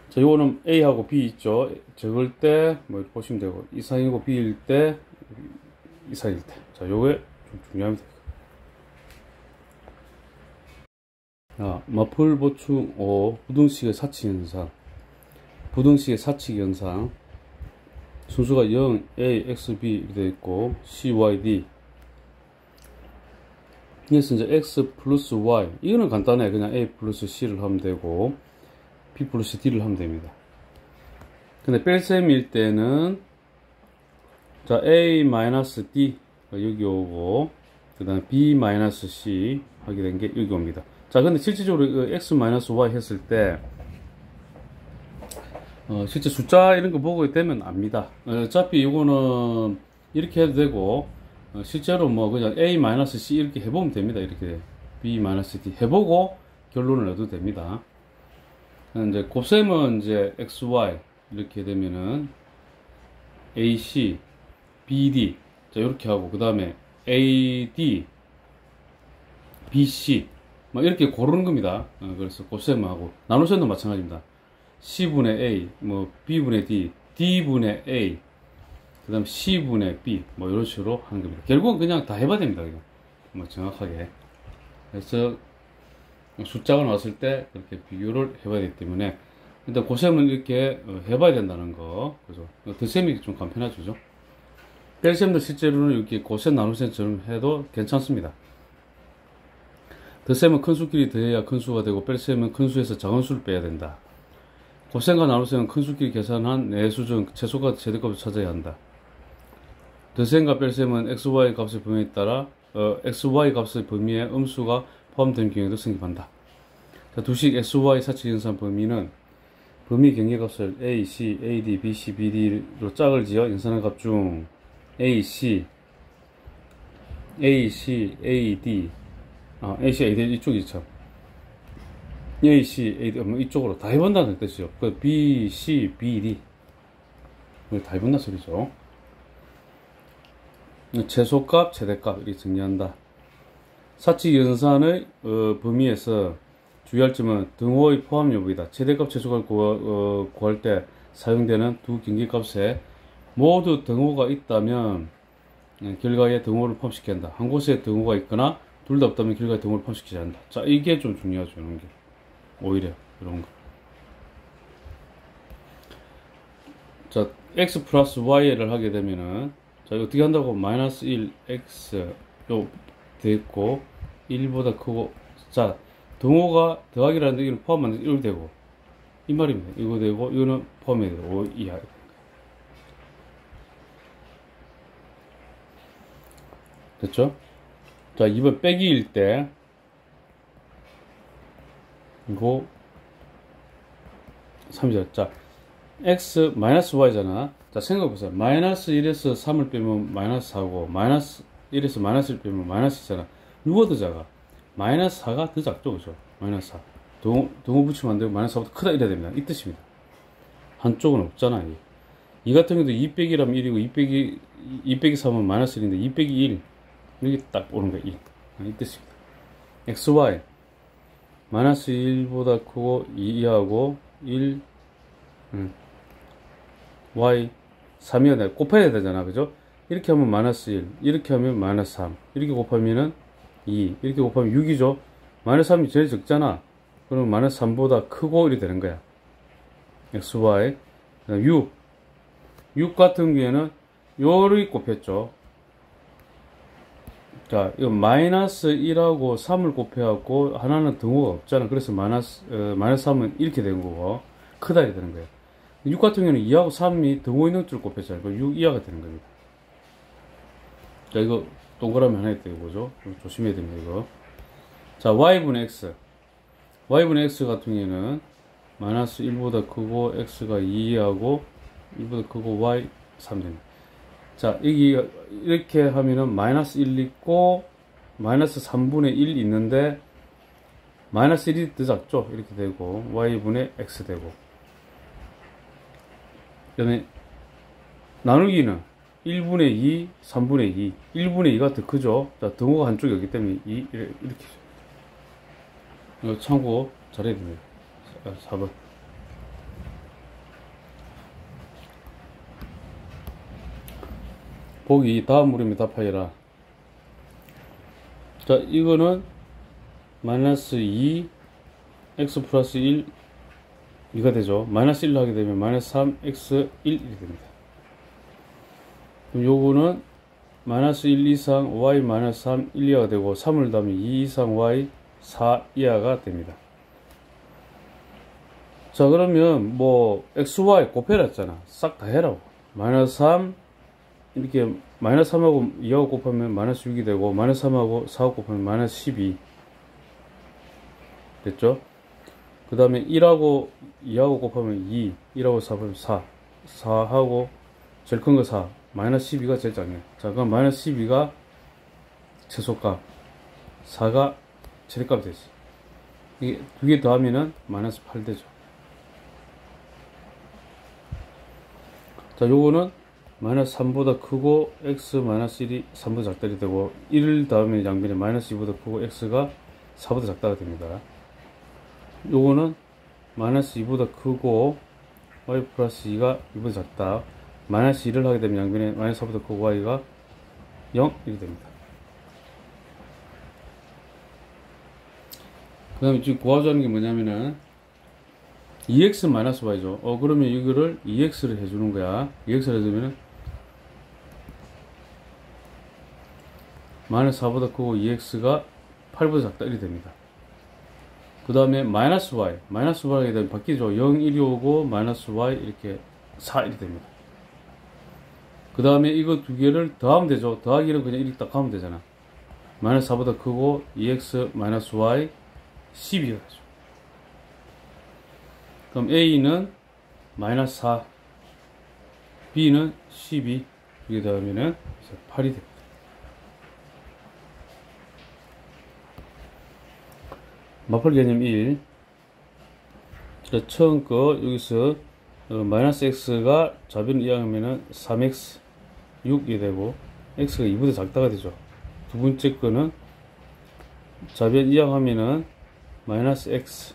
자, 요거는 a하고 b 있죠. 적을 때 뭐 보시면 되고, 이상이고 b일 때, 이상일 때. 자, 요게 좀 중요합니다. 자, 마플 보충 5, 부등식의 사칙 현상. 부등식의 사칙 현상. 순수가 0, a, x, b 이렇게 되어 있고, c, y, d. 그래서 이제 x 플러스 y. 이거는 간단해. 그냥 a 플러스 c를 하면 되고, b 플러스 d를 하면 됩니다. 근데 뺄셈일 때는, 자, a 마이너스 d 여기 오고, 그 다음에 b 마이너스 c 하게 된 게 여기 옵니다. 자, 근데 실질적으로 x 마이너스 y 했을 때, 실제 숫자 이런 거 보고 되면 압니다. 어차피 이거는 이렇게 해도 되고, 실제로 뭐 그냥 a-c 이렇게 해보면 됩니다. 이렇게 b-d 해보고 결론을 내도 됩니다. 이제 곱셈은 이제 xy 이렇게 되면은 ac, bd 자 이렇게 하고 그 다음에 ad B, C 막 이렇게 고르는 겁니다. 그래서 곱셈하고 나눗셈도 마찬가지입니다. C분의 A, 뭐 B분의 D, D분의 A, 그 다음 C분의 B, 뭐 이런 식으로 하는 겁니다. 결국은 그냥 다 해봐야 됩니다. 그냥. 뭐 정확하게. 그래서 숫자가 나왔을 때 그렇게 비교를 해봐야 되기 때문에 일단 곱셈은 이렇게 해봐야 된다는 거. 그죠? 덧셈이 좀 간편하죠. 뺄셈도 실제로는 이렇게 곱셈 나눗셈처럼 해도 괜찮습니다. 덧셈은 큰 수끼리 더해야 큰 수가 되고 뺄셈은 큰 수에서 작은 수를 빼야 된다. 곱셈과 나눗셈은 큰 수끼리 계산한 내수 중 최소가 최대값을 찾아야 한다. 덧셈과 뺄셈은 xy 값의 범위에 따라 xy 값의 범위에 음수가 포함된 경우에도 성립한다. 자, 두식 xy 사칙 연산 범위는 범위 경계값을 a, c, a, d, b, c, b, d로 짝을 지어 연산한 값 중 a, c, a, c, a, d, a, c, a, d 이쪽이죠. A, C, A, D 이쪽으로 다 해본다는 뜻이죠. 그 B, C, B, D 다 해본다 소리죠. 최소값, 최대값 이렇게 정리한다. 사칙 연산의 범위에서 주의할 점은 등호의 포함 여부이다. 최대값, 최소값을 구할 때 사용되는 두 경계값에 모두 등호가 있다면 결과에 등호를 포함시켜야 한다. 한 곳에 등호가 있거나 둘 다 없다면 결과에 등호를 포함시키지 않는다. 자, 이게 좀 중요하죠. 이런 게. 오히려 이런 거. 자, x 플러스 y를 하게 되면은 자, 어떻게 한다고 마이너스 1 x 요 됐고 1보다 크고 자, 등호가 더하기라는 데 이건 포함 안 되고 이거 되고 이 말입니다. 이거 되고 이거는 포함이 되고 5 이하. 됐죠? 자, 이번 빼기일 때 이거 3이죠. 자, x 마이너스 y잖아. 자, 생각해보세요. 마이너스 1에서 3을 빼면 마이너스 4고 마이너스 1에서 마이너스 1 빼면 마이너스 2잖아. 누가 더 작아? 마이너스 4가 더 작죠. 그죠? 마이너스 4 등호 붙이면 안 되고 마이너스 4보다 크다 이래야 됩니다. 이 뜻입니다. 한쪽은 없잖아. 이 같은 경우도 2 빼기라면 1이고 2 빼기 3은 마이너스 1인데 2 빼기 1 여기 딱 오는 거야. 1. 이 뜻입니다. x, y 마이너스 1보다 크고 2 이하고 1 y 3이어야 돼. 곱해야 되잖아. 그죠? 이렇게 하면 마이너스 1 이렇게 하면 마이너스 3 이렇게 곱하면은 2 이렇게 곱하면 6이죠. 마이너스 3이 제일 적잖아. 그러면 마이너스 3보다 크고 이렇게 되는 거야. x, y 6 같은 경우에는 요를 곱했죠. 자, 이거 마이너스 1하고 3을 곱해갖고 하나는 등호가 없잖아. 그래서 마이너스 3은 이렇게 된 거고 크다 이렇게 되는 거예요. 6 같은 경우는 2하고 3이 등호 있는 줄 곱했잖아요. 그럼 6 이하가 되는 겁니다. 자, 이거 동그라미 하나 있다 이거죠. 조심해야 됩니다. 이거. 자, y분의 x y분의 x 같은 경우에는 마이너스 1보다 크고 x가 2하고 1보다 크고 y 3 됩니다. 자, 여기 이렇게 하면은 마이너스 1 있고 마이너스 3분의 1 있는데 마이너스 1이 더 작죠. 이렇게 되고 y분의 x 되고 그 다음에 나누기는 1분의 2, 3분의 2 1분의 2가 더 크죠. 자, 등호가 한쪽이 없기 때문에 2 이렇게 이거 참고 잘해야 됩니다. 4번 보기 다음 물음에 답하여라. 자, 이거는 마이너스 2 x 플러스 1 2가 되죠. 마이너스 1로 하게 되면 마이너스 3 x 1 이렇게 됩니다. 그럼 요거는 마이너스 1 이상 y 마이너스 3 1 이하가 되고 3을 더하면 2 이상 y 4 이하가 됩니다. 자, 그러면 뭐 x, y 곱해라 했잖아. 싹 다 해라고. 마이너스 3 이렇게 마이너스 3하고 2하고 곱하면 마이너스 6이 되고 마이너스 3하고 4하고 곱하면 마이너스 12 됐죠? 그 다음에 1하고 2하고 곱하면 2 1하고 4 곱하면 4 4하고 제일 큰 거 4 마이너스 12가 제일 작네. 자, 그럼 마이너스 12가 최소값 4가 최대값이 되지. 이게 두 개 더하면은 마이너스 8 되죠. 자, 요거는 마이너스 3보다 크고 x 마이너스 1이 3보다 작다리 되고 1을 더하면 양변에 마이너스 2보다 크고 x가 4보다 작다가 됩니다. 요거는 마이너스 2보다 크고 y 플러스 2가 2보다 작다. 마이너스 2를 하게 되면 양변에 마이너스 4보다 크고 y가 0 이렇게 됩니다. 그 다음에 지금 구하자는 게 뭐냐면은 2x 마이너스 y죠. 그러면 이거를 2x를 해주는 거야. 2x를 해주면은 마이너스 4보다 크고 2x가 8보다 작다 이렇게 됩니다. 그 다음에 마이너스 y 하게 되면 바뀌죠. 0, 1이 오고 마이너스 y 이렇게 4 이렇게 됩니다. 그 다음에 이거 두 개를 더하면 되죠. 더하기는 그냥 이렇게 딱 하면 되잖아. 마이너스 4보다 크고 2x 마이너스 y 12가 되죠. 그럼 A는 마이너스 4, B는 12, 이게 더하면은 8이 됩니다. 마플 개념 1. 자, 처음 거, 여기서, 마이너스 x가 좌변을 이항하면은 3x, 6이 되고, x가 2보다 작다가 되죠. 두 번째 거는, 좌변 이항하면은, 마이너스 x,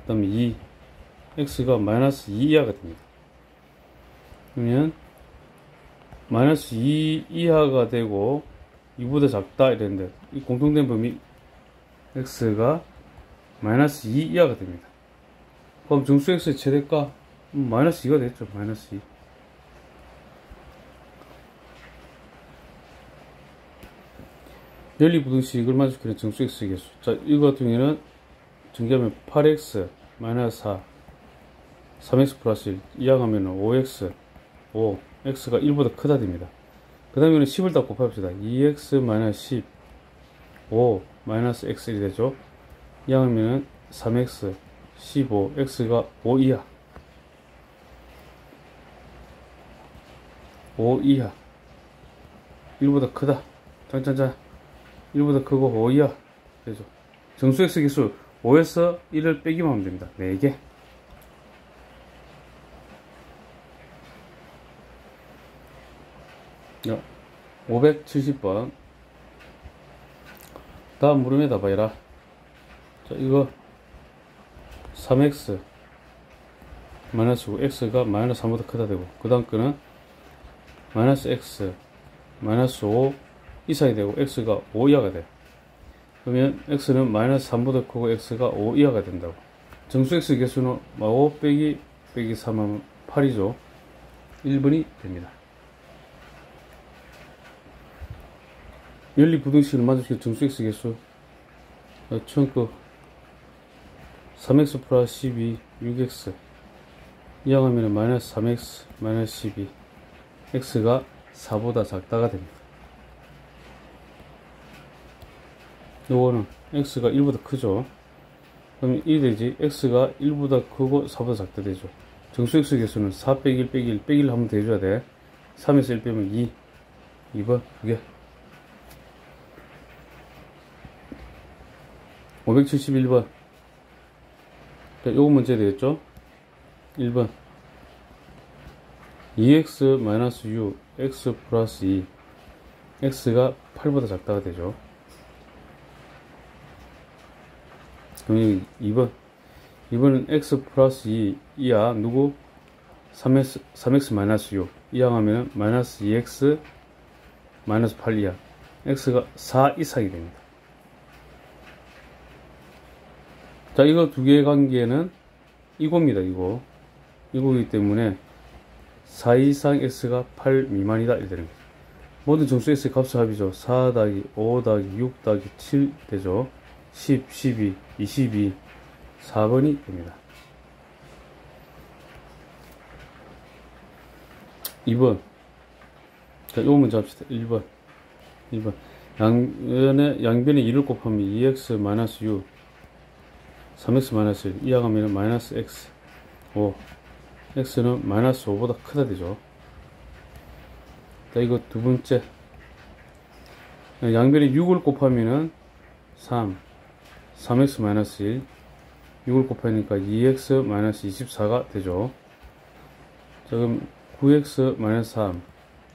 그 다음에 2, x가 마이너스 2 이하가 됩니다. 그러면, 마이너스 2 이하가 되고, 2보다 작다 이랬는데, 이 공통된 범위, x가 마이너스 2 이하가 됩니다. 그럼 정수 x의 최대가 마이너스 2가 됐죠. 마이너스 2. 연립부등식을 만족하는 정수 x의 개수. 자, 이거 같은 경우에는 정리하면 8x 마이너스 4 3x 플러스 1 이항하면 5x 5 x가 1보다 크다 됩니다. 그 다음에는 10을 다 곱합시다. 2x 마이너스 10 5 마이너스 x 1이 되죠. 이항하면 3x 15 x가 5 이하 5 이하 1보다 크다. 짠짠짠 1보다 크고 5 이하 되죠. 정수 x 개수 5에서 1을 빼기만 하면 됩니다. 4개. 야, 570번. 다음 물음에다 봐라. 자, 이거 3x 마이너스고 x가 마이너스 3보다 크다 되고, 그 다음 거는 마이너스 x 마이너스 5 이상이 되고 x가 5 이하가 돼. 그러면 x는 마이너스 3보다 크고 x가 5 이하가 된다고. 정수 x 개수는 5 빼기 3하면 8이죠. 1번이 됩니다. 연립부등식을 만족시키는 정수 x 개수. 처음 거 3x 플러스 12 6x 이항하면 마이너스 3x 마이너스 12 x가 4보다 작다가 됩니다. 요거는 x가 1보다 크죠. 그럼 1이 되지. x가 1보다 크고 4보다 작다 되죠. 정수 x 개수는 4 빼기 1 빼기 1 빼기 1 하면 돼줘야 돼. 3에서 1 빼면 2 2번 그게 571번. 자, 요거 문제 되겠죠? 1번 2x 마이너스 6 x 플러스 2 x가 8보다 작다가 되죠. 그럼 2번은 x 플러스 2 이하 누구? 3x 마이너스 6 이항하면 마이너스 2x 마이너스 8 이하 x가 4 이상이 됩니다. 자, 이거 두 개의 관계는 이겁니다. 이거이기 때문에 4 이상 x가 8 미만이다 이렇게 되는 거예요. 모든 정수 x의 값의 합이죠. 4 더하기 5 더하기 6 더하기 7 되죠. 10, 12, 22, 4번이 됩니다. 2번. 자, 요거 먼저 합시다. 1번. 양변에 2를 곱하면 2x 마이너스 6 3x 마이너스 1 이항하면 마이너스 x 5 x는 마이너스 5보다 크다 되죠. 자, 이거 두 번째 양변에 6을 곱하면은 3x 마이너스 1 6을 곱하니까 2x 마이너스 24가 되죠. 자, 그럼 9x 마이너스 3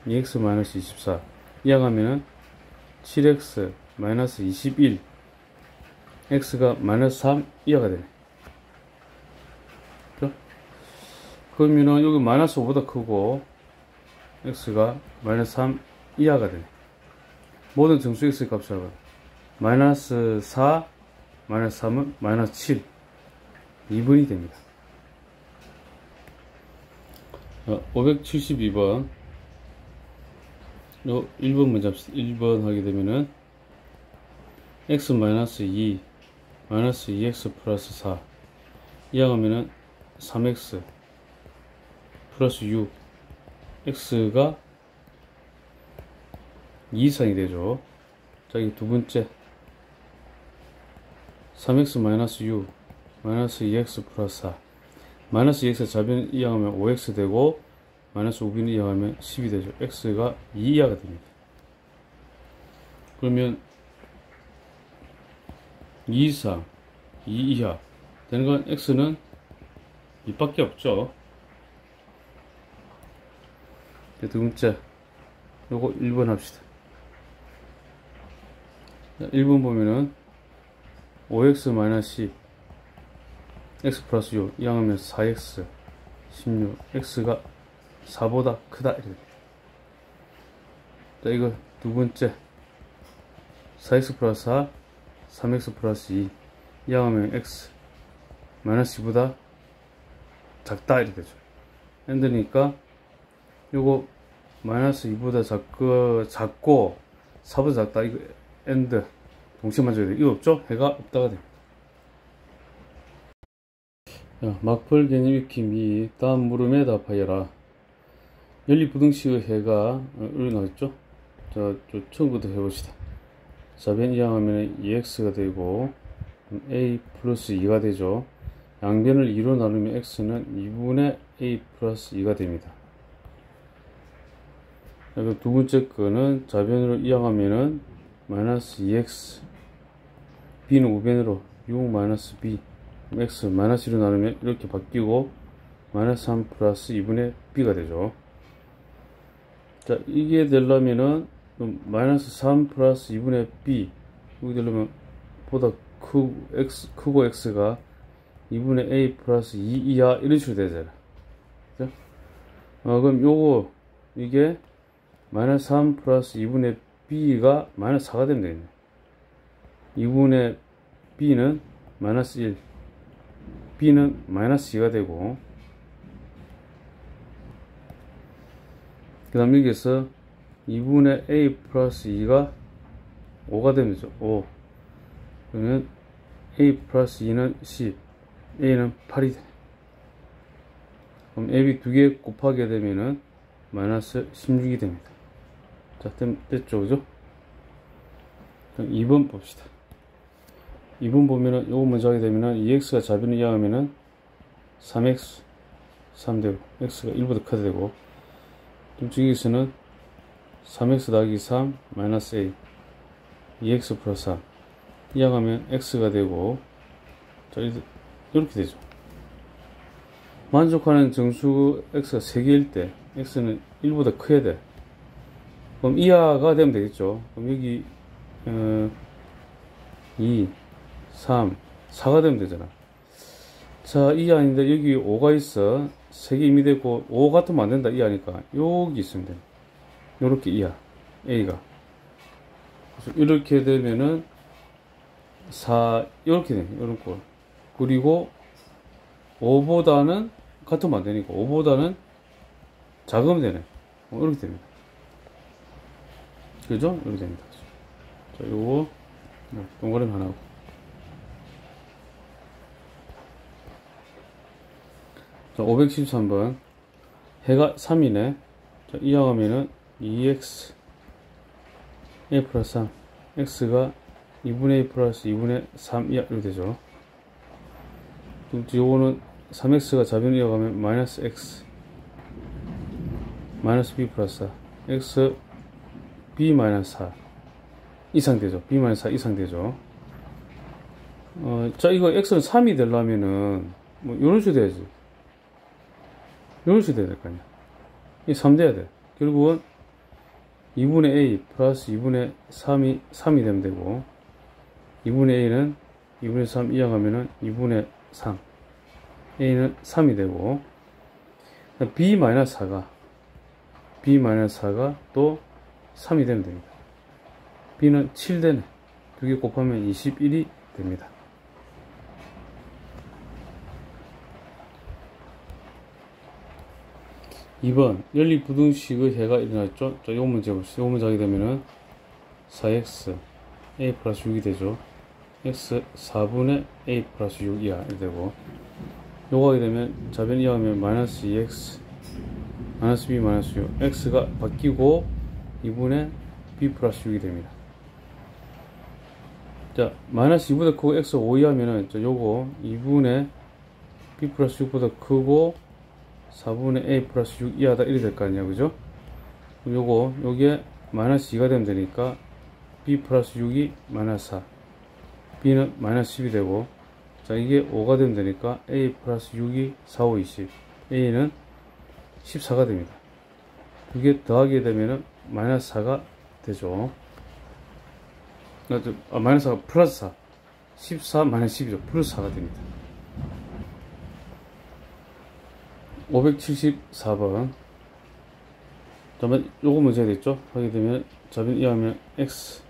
2x 마이너스 24 이항하면은 7x 마이너스 21 x가 마이너스 3 이하가 되네. 그죠? 그러면은 여기 마이너스 5보다 크고 x가 마이너스 3 이하가 되네. 모든 정수 x의 값을 알아요. 마이너스 4 마이너스 3은 마이너스 7 2분이 됩니다. 572번 요 1번 먼저 합시다. 1번 하게 되면은 x 마이너스 2 마이너스 2x 플러스 4 이항하면은 3x 플러스 6 x가 2 이상이 되죠. 자, 이게 두 번째 3x 마이너스 6 마이너스 2x 플러스 4 마이너스 2x 좌변 이항하면 5x 되고 마이너스 5변 이항하면 10이 되죠. x가 2 이하가 됩니다. 그러면 2 이상 2 이하 되는 건 x는 2밖에 없죠. 두 번째 요거 1번 합시다. 1번 보면은 5x 마이너스 10 x 플러스 6 이항하면 4x 16 x가 4보다 크다 이렇게. 자, 이거 두 번째 4x 플러스 4 3x 플러스 2 이항하면 x 마이너스 2보다 작다 이렇게 되죠. 엔드니까 요거 마이너스 2보다 작고 4보다 작다. 이거 엔드 동시에 만져야 돼. 이거 없죠? 해가 없다가 됩니다. 자, 막풀 개념 익히 미 다음 물음에 답하여라. 연립부등식의 해가 여기 나왔죠? 자, 처음부터 해봅시다. 좌변 이항하면 2x가 되고 a 플러스 2가 되죠. 양변을 2로 나누면 x는 2분의 a 플러스 2가 됩니다. 두 번째 거는 좌변으로 이항하면은 마이너스 2x b는 우변으로 6 마이너스 b x 마이너스 1로 나누면 이렇게 바뀌고 마이너스 3 플러스 2분의 b가 되죠. 자, 이게 되려면은 마이너스 3 플러스 2분의 b 이게 되려면 보다 크고 x가 2분의 a 플러스 2 이하 이런 식으로 되잖아. 그죠? 그럼 요거 이게 마이너스 3 플러스 2분의 b가 마이너스 4가 되면 되겠네. 2분의 b는 마이너스 1 b는 마이너스 2가 되고 그 다음 여기에서 2분의 a 플러스 2가 5가 되면 되죠. 5 그러면 a 플러스 2는 10 a는 8이 돼. 그럼 a, b 두 개 곱하게 되면은 마이너스 16이 됩니다. 자, 됐죠, 그죠? 2번 봅시다. 2번 보면은 요거 먼저 하게 되면은 2x가 좌변을 이항하면은 3x 3되고 x가 1보다 커야 되고 중에서는 3x 더하기 3 마이너스 a 2x 플러스 3 이항하면 x가 되고 자, 이렇게 되죠. 만족하는 정수 x가 3개일 때 x는 1보다 커야 돼. 그럼 이하가 되면 되겠죠. 그럼 여기 2, 3, 4가 되면 되잖아. 자, 이하인데 여기 5가 있어. 3개 이미 되고 5 같으면 안 된다. 이하니까 여기 있으면 돼. 요렇게 이하 a가 그래서 이렇게 되면은 4 이렇게 돼. 이런 거. 그리고 5보다는 같으면 안 되니까 5보다는 작으면 되네. 이렇게 됩니다. 그죠? 이렇게 됩니다. 자, 요거 동그라미 하나 하고 자, 513번 해가 3이네. 자, 이항하면은 2x a 플러스 3 x가 2분의 a 플러스 2분의 3 이렇게 되죠. 요거는 3x가 좌변 이어가면 마이너스 x 마이너스 b 플러스 4 x b 마이너스 4 이상 되죠. b 마이너스 4 이상 되죠. 자, 이거 x는 3이 되려면은 뭐 요런 식으로 돼야지. 요런 식으로 돼야 될 거 아니야. 이 3 돼야 돼. 결국은 2분의 a 플러스 2분의 3이 되면 되고 2분의 a는 2분의 3 이항하면은 2분의 3. a는 3이 되고, b-4가 또 3이 되면 됩니다. b는 7 되네. 두 개 곱하면 21이 됩니다. 2번 연립부등식의 해가 일어났죠. 자, 요 문제 봅시다. 요 문제 하게 되면은 4x a 플러스 6이 되죠. x 4분의 a 플러스 6이야 이렇게 되고, 요거 하게 되면 좌변 이하면 마이너스 2x 마이너스 b 마이너스 6, x가 바뀌고 2분의 b 플러스 6이 됩니다. 자, 마이너스 2보다 크고 x 5 이하면은 요거 2분의 b 플러스 6보다 크고 4분의 a 플러스 6 이하다 이렇게 될 거 아니야, 그죠? 그럼 요게 마이너스 2가 되면 되니까 b 플러스 6이 마이너스 4, b는 마이너스 10이 되고, 자, 이게 5가 되면 되니까 a 플러스 6이 4, 5, 20, a는 14가 됩니다. 두 개 더하게 되면은 마이너스 4가 되죠. 마이너스 4가 플러스 4, 14 마이너스 10이죠. 플러스 4가 됩니다. 574번. 잠깐 요거 문제가 됐죠. 하게 되면 좌변 이하면 x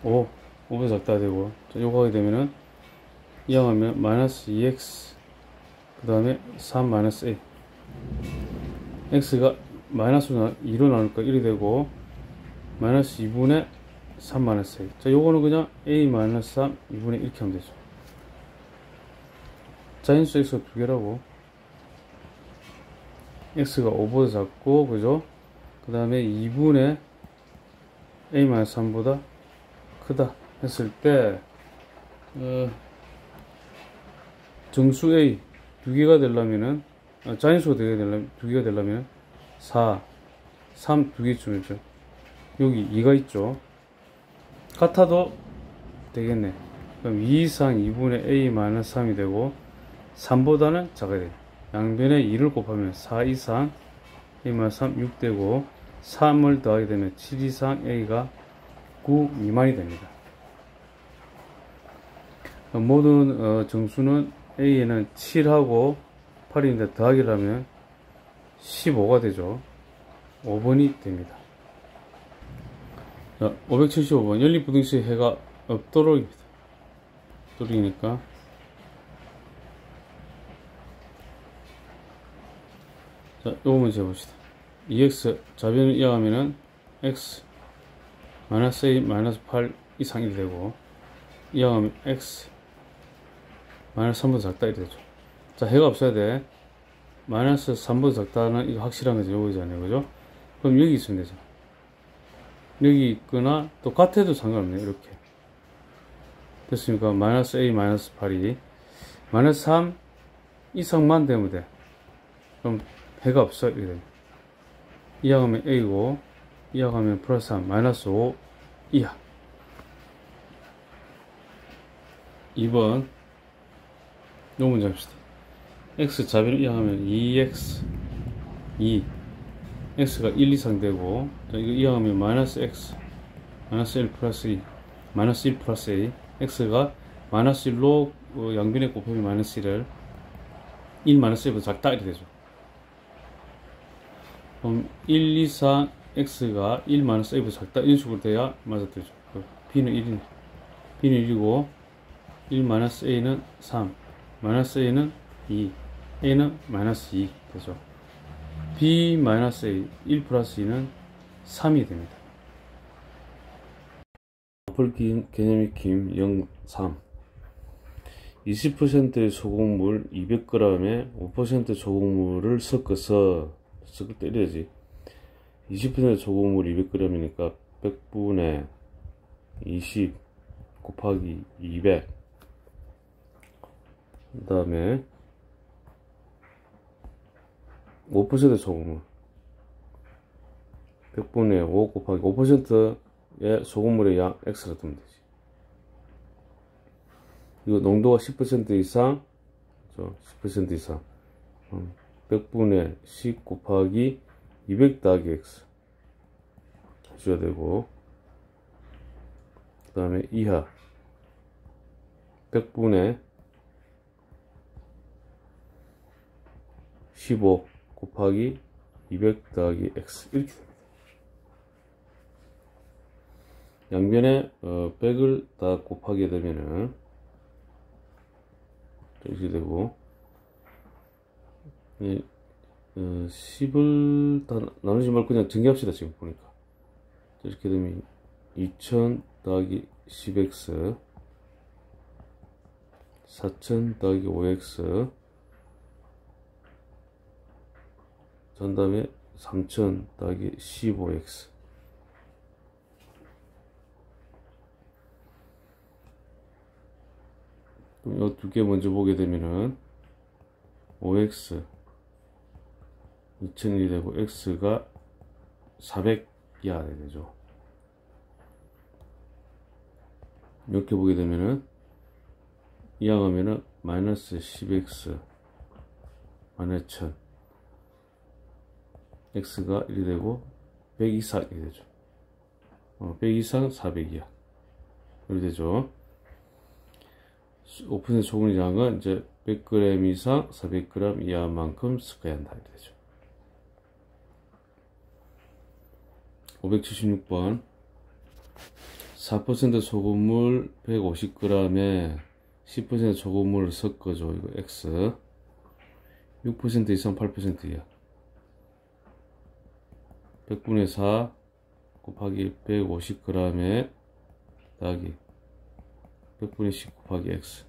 5보다 작다 되고, 요거 하게 되면은 이항하면 마이너스 2x 그 다음에 3 마이너스 a, x가 마이너스 2로 나오니까 1이 되고 마이너스 2분의 3 마이너스 a. 자, 요거는 그냥 a 마이너스 3 2분의 1 이렇게 하면 되죠. 자인수 x가 두 개라고, x가 5보다 작고, 그죠? 그 다음에 2분의 a 마이너스 3보다 크다 했을 때 정수 a 두 개가 되려면은, 자인수가 두 개가 되려면 4, 3 두 개쯤이죠. 여기 2가 있죠. 같아도 되겠네. 그럼 2 이상 2분의 a 마이너스 3이 되고 3보다는 작아야 돼요. 양변에 2를 곱하면 4 이상 a 마이너스 3 6 되고, 3을 더하게 되면 7 이상 a가 9 미만이 됩니다. 모든 정수는 a에는 7하고 8인데 더하기를 하면 15가 되죠. 5번이 됩니다. 자, 575번 연립부등식 해가 없도록입니다. 없도록이니까 자, 요거 문제 봅시다. 2x 좌변을 이항하면은 x 마이너스 a 마이너스 8 이상이 되고, 이항하면 x 마이너스 3보다 작다 이렇게 되죠. 자, 해가 없어야 돼. 마이너스 3보다 작다는 이거 확실한 거죠. 요거잖아요, 그죠? 그럼 여기 있으면 되죠. 여기 있거나 또 같아도 상관없네요. 이렇게 됐으니까 마이너스 a 마이너스 8이 마이너스 3 이상만 되면 돼. 그럼 해가 없어 이렇게 됩니다. 이항하면 a고, 이항하면 플러스 3 마이너스 5 이하. 2번 요 문제 합시다. x 좌변을 이항하면 2x 2 x가 1 이상 되고, 이거 이항하면 마이너스 x 마이너스 1 플러스 2 마이너스 1 플러스 a, x가 마이너스 1로 양변에 곱하면 마이너스 1을 1 마이너스 1보다 작다 이렇게 되죠. 그럼 1 이상 x가 1 마이너스 a보다 작다 이런 식으로 돼야 맞아되죠. b는 1이네. b는 1이고 1 마이너스 a는 3 마이너스 a는 2 a는 마이너스 2 되죠. b 마이너스 a 1 플러스 2는 3이 됩니다. 어플 개념 익힘 03. 20%의 소금물 200g에 5% 소금물을 섞을 때 이래야지. 20% 소금물 200g이니까 100분의 20 곱하기 200, 그 다음에 5% 소금물 100분의 5 곱하기 5%의 소금물의 양 x라 두면 되지. 이거 농도가 10% 이상, 10% 이상 100분의 10 곱하기 200 더하기 x 해줘야 되고, 그 다음에 이하 100분의 15 곱하기 200 더하기 x 이렇게 됩니다. 양변에 100을 다 곱하게 되면은 이렇게 되고 10을 다 나누지 말고 그냥 전개합시다. 지금 보니까 이렇게 되면 2000 더하기 10x 4000 더하기 5x 전 다음에 3000 더하기 15x 그럼 이 두 개 먼저 보게 되면은 5x 2000이 되고 x가 400이야 되죠. 이렇게 보게 되면은 이항하면은 마이너스 10x 마이너스 1000 x가 1이 되고 100 이상이 되죠. 100 이상 400이야 이렇게 되죠. 5% 소금이 작은 건 이제 100g 이상 400g 이하만큼 섞어야 한다 이렇게 되죠. 576번 4% 소금물 150g에 10% 소금물을 섞어줘. 이거 x 6% 이상 8%야 100분의 4 곱하기 150g에 더하기 100분의 10 곱하기 x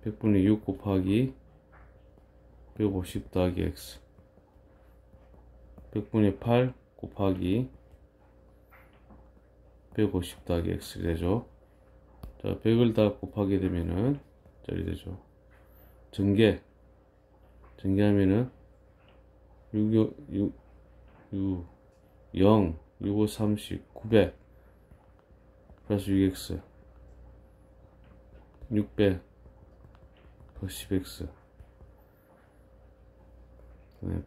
100분의 6 곱하기 150 더하기 x 100분의 8 곱하기 150 더하기 x 되죠. 자, 100을 다 곱하게 되면은 저리 되죠. 전개하면은 6, 0, 6, 5, 30, 900 플러스 6x 600 플러스 10x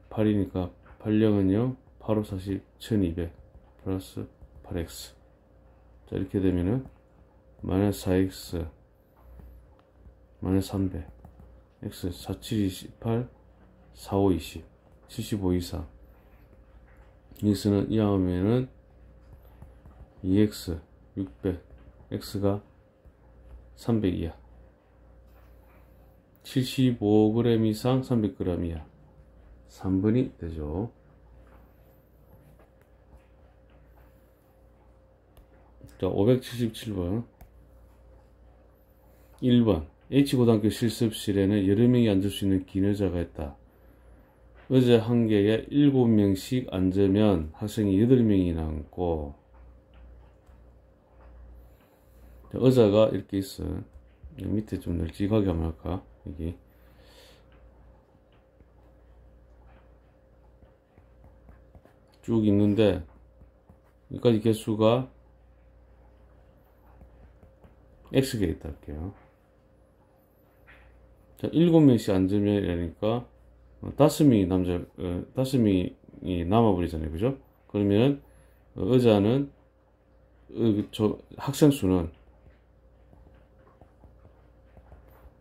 8이니까 8영은 0, 8, 5, 40, 1200 플러스 8x 자 이렇게 되면은 마이너스 4x 마이너스 300 x 4, 7, 28 4, 5, 20 75 이상 x는 이항하면은 2x 600 x가 300이야 75g 이상 300g 이야 3번이 되죠. 자 577번 1번 H고등학교 실습실에는 여러 명이 앉을 수 있는 긴 의자가 있다. 의자 한 개에 7명씩 앉으면 학생이 8명이 남고 의자가 이렇게 있어. 밑에 좀 널찍하게 한번 할까? 여기 쭉 있는데 여기까지 개수가 X개 있다 할게요. 자, 7명씩 앉으면 이러니까 5명이 남자, 5명이 남아버리잖아요. 그죠? 그러면 의자는 학생 수는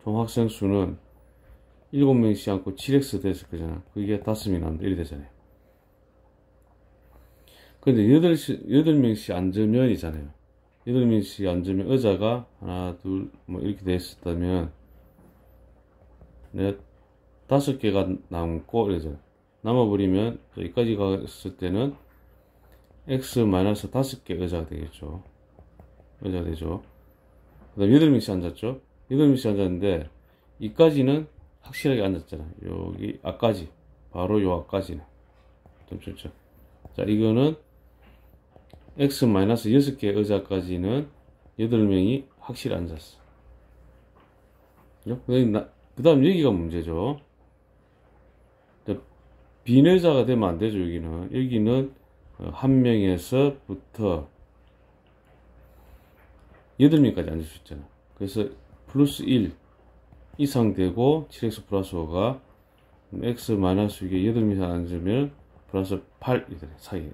총 학생 수는 7명씩 앉고 7x 됐을 거잖아. 그게 5명이 남는다. 이렇게 되잖아요. 근데 8명씩 앉으면 이잖아요. 8명씩 앉으면 의자가 하나, 둘, 뭐 이렇게 됐었다면 내가 5개가 남고 이러죠. 남아버리면 여기까지 갔을 때는 x-5개 의자가 되겠죠. 의자가 되죠. 그 다음 8명씩 앉았죠. 8명씩 앉았는데 이까지는 확실하게 앉았잖아. 여기 앞까지 바로 요 앞까지는 좀 좋죠. 자 이거는 x-6개 의자까지는 8명이 확실히 앉았어. 그 다음 여기가 문제죠. 빈 의자가 되면 안 되죠. 여기는 한 명에서부터 8명까지 앉을 수 있잖아. 그래서 플러스 1 이상 되고 7x 플러스 5가 x 마이너스 6에 8명이 앉으면 플러스 8 사이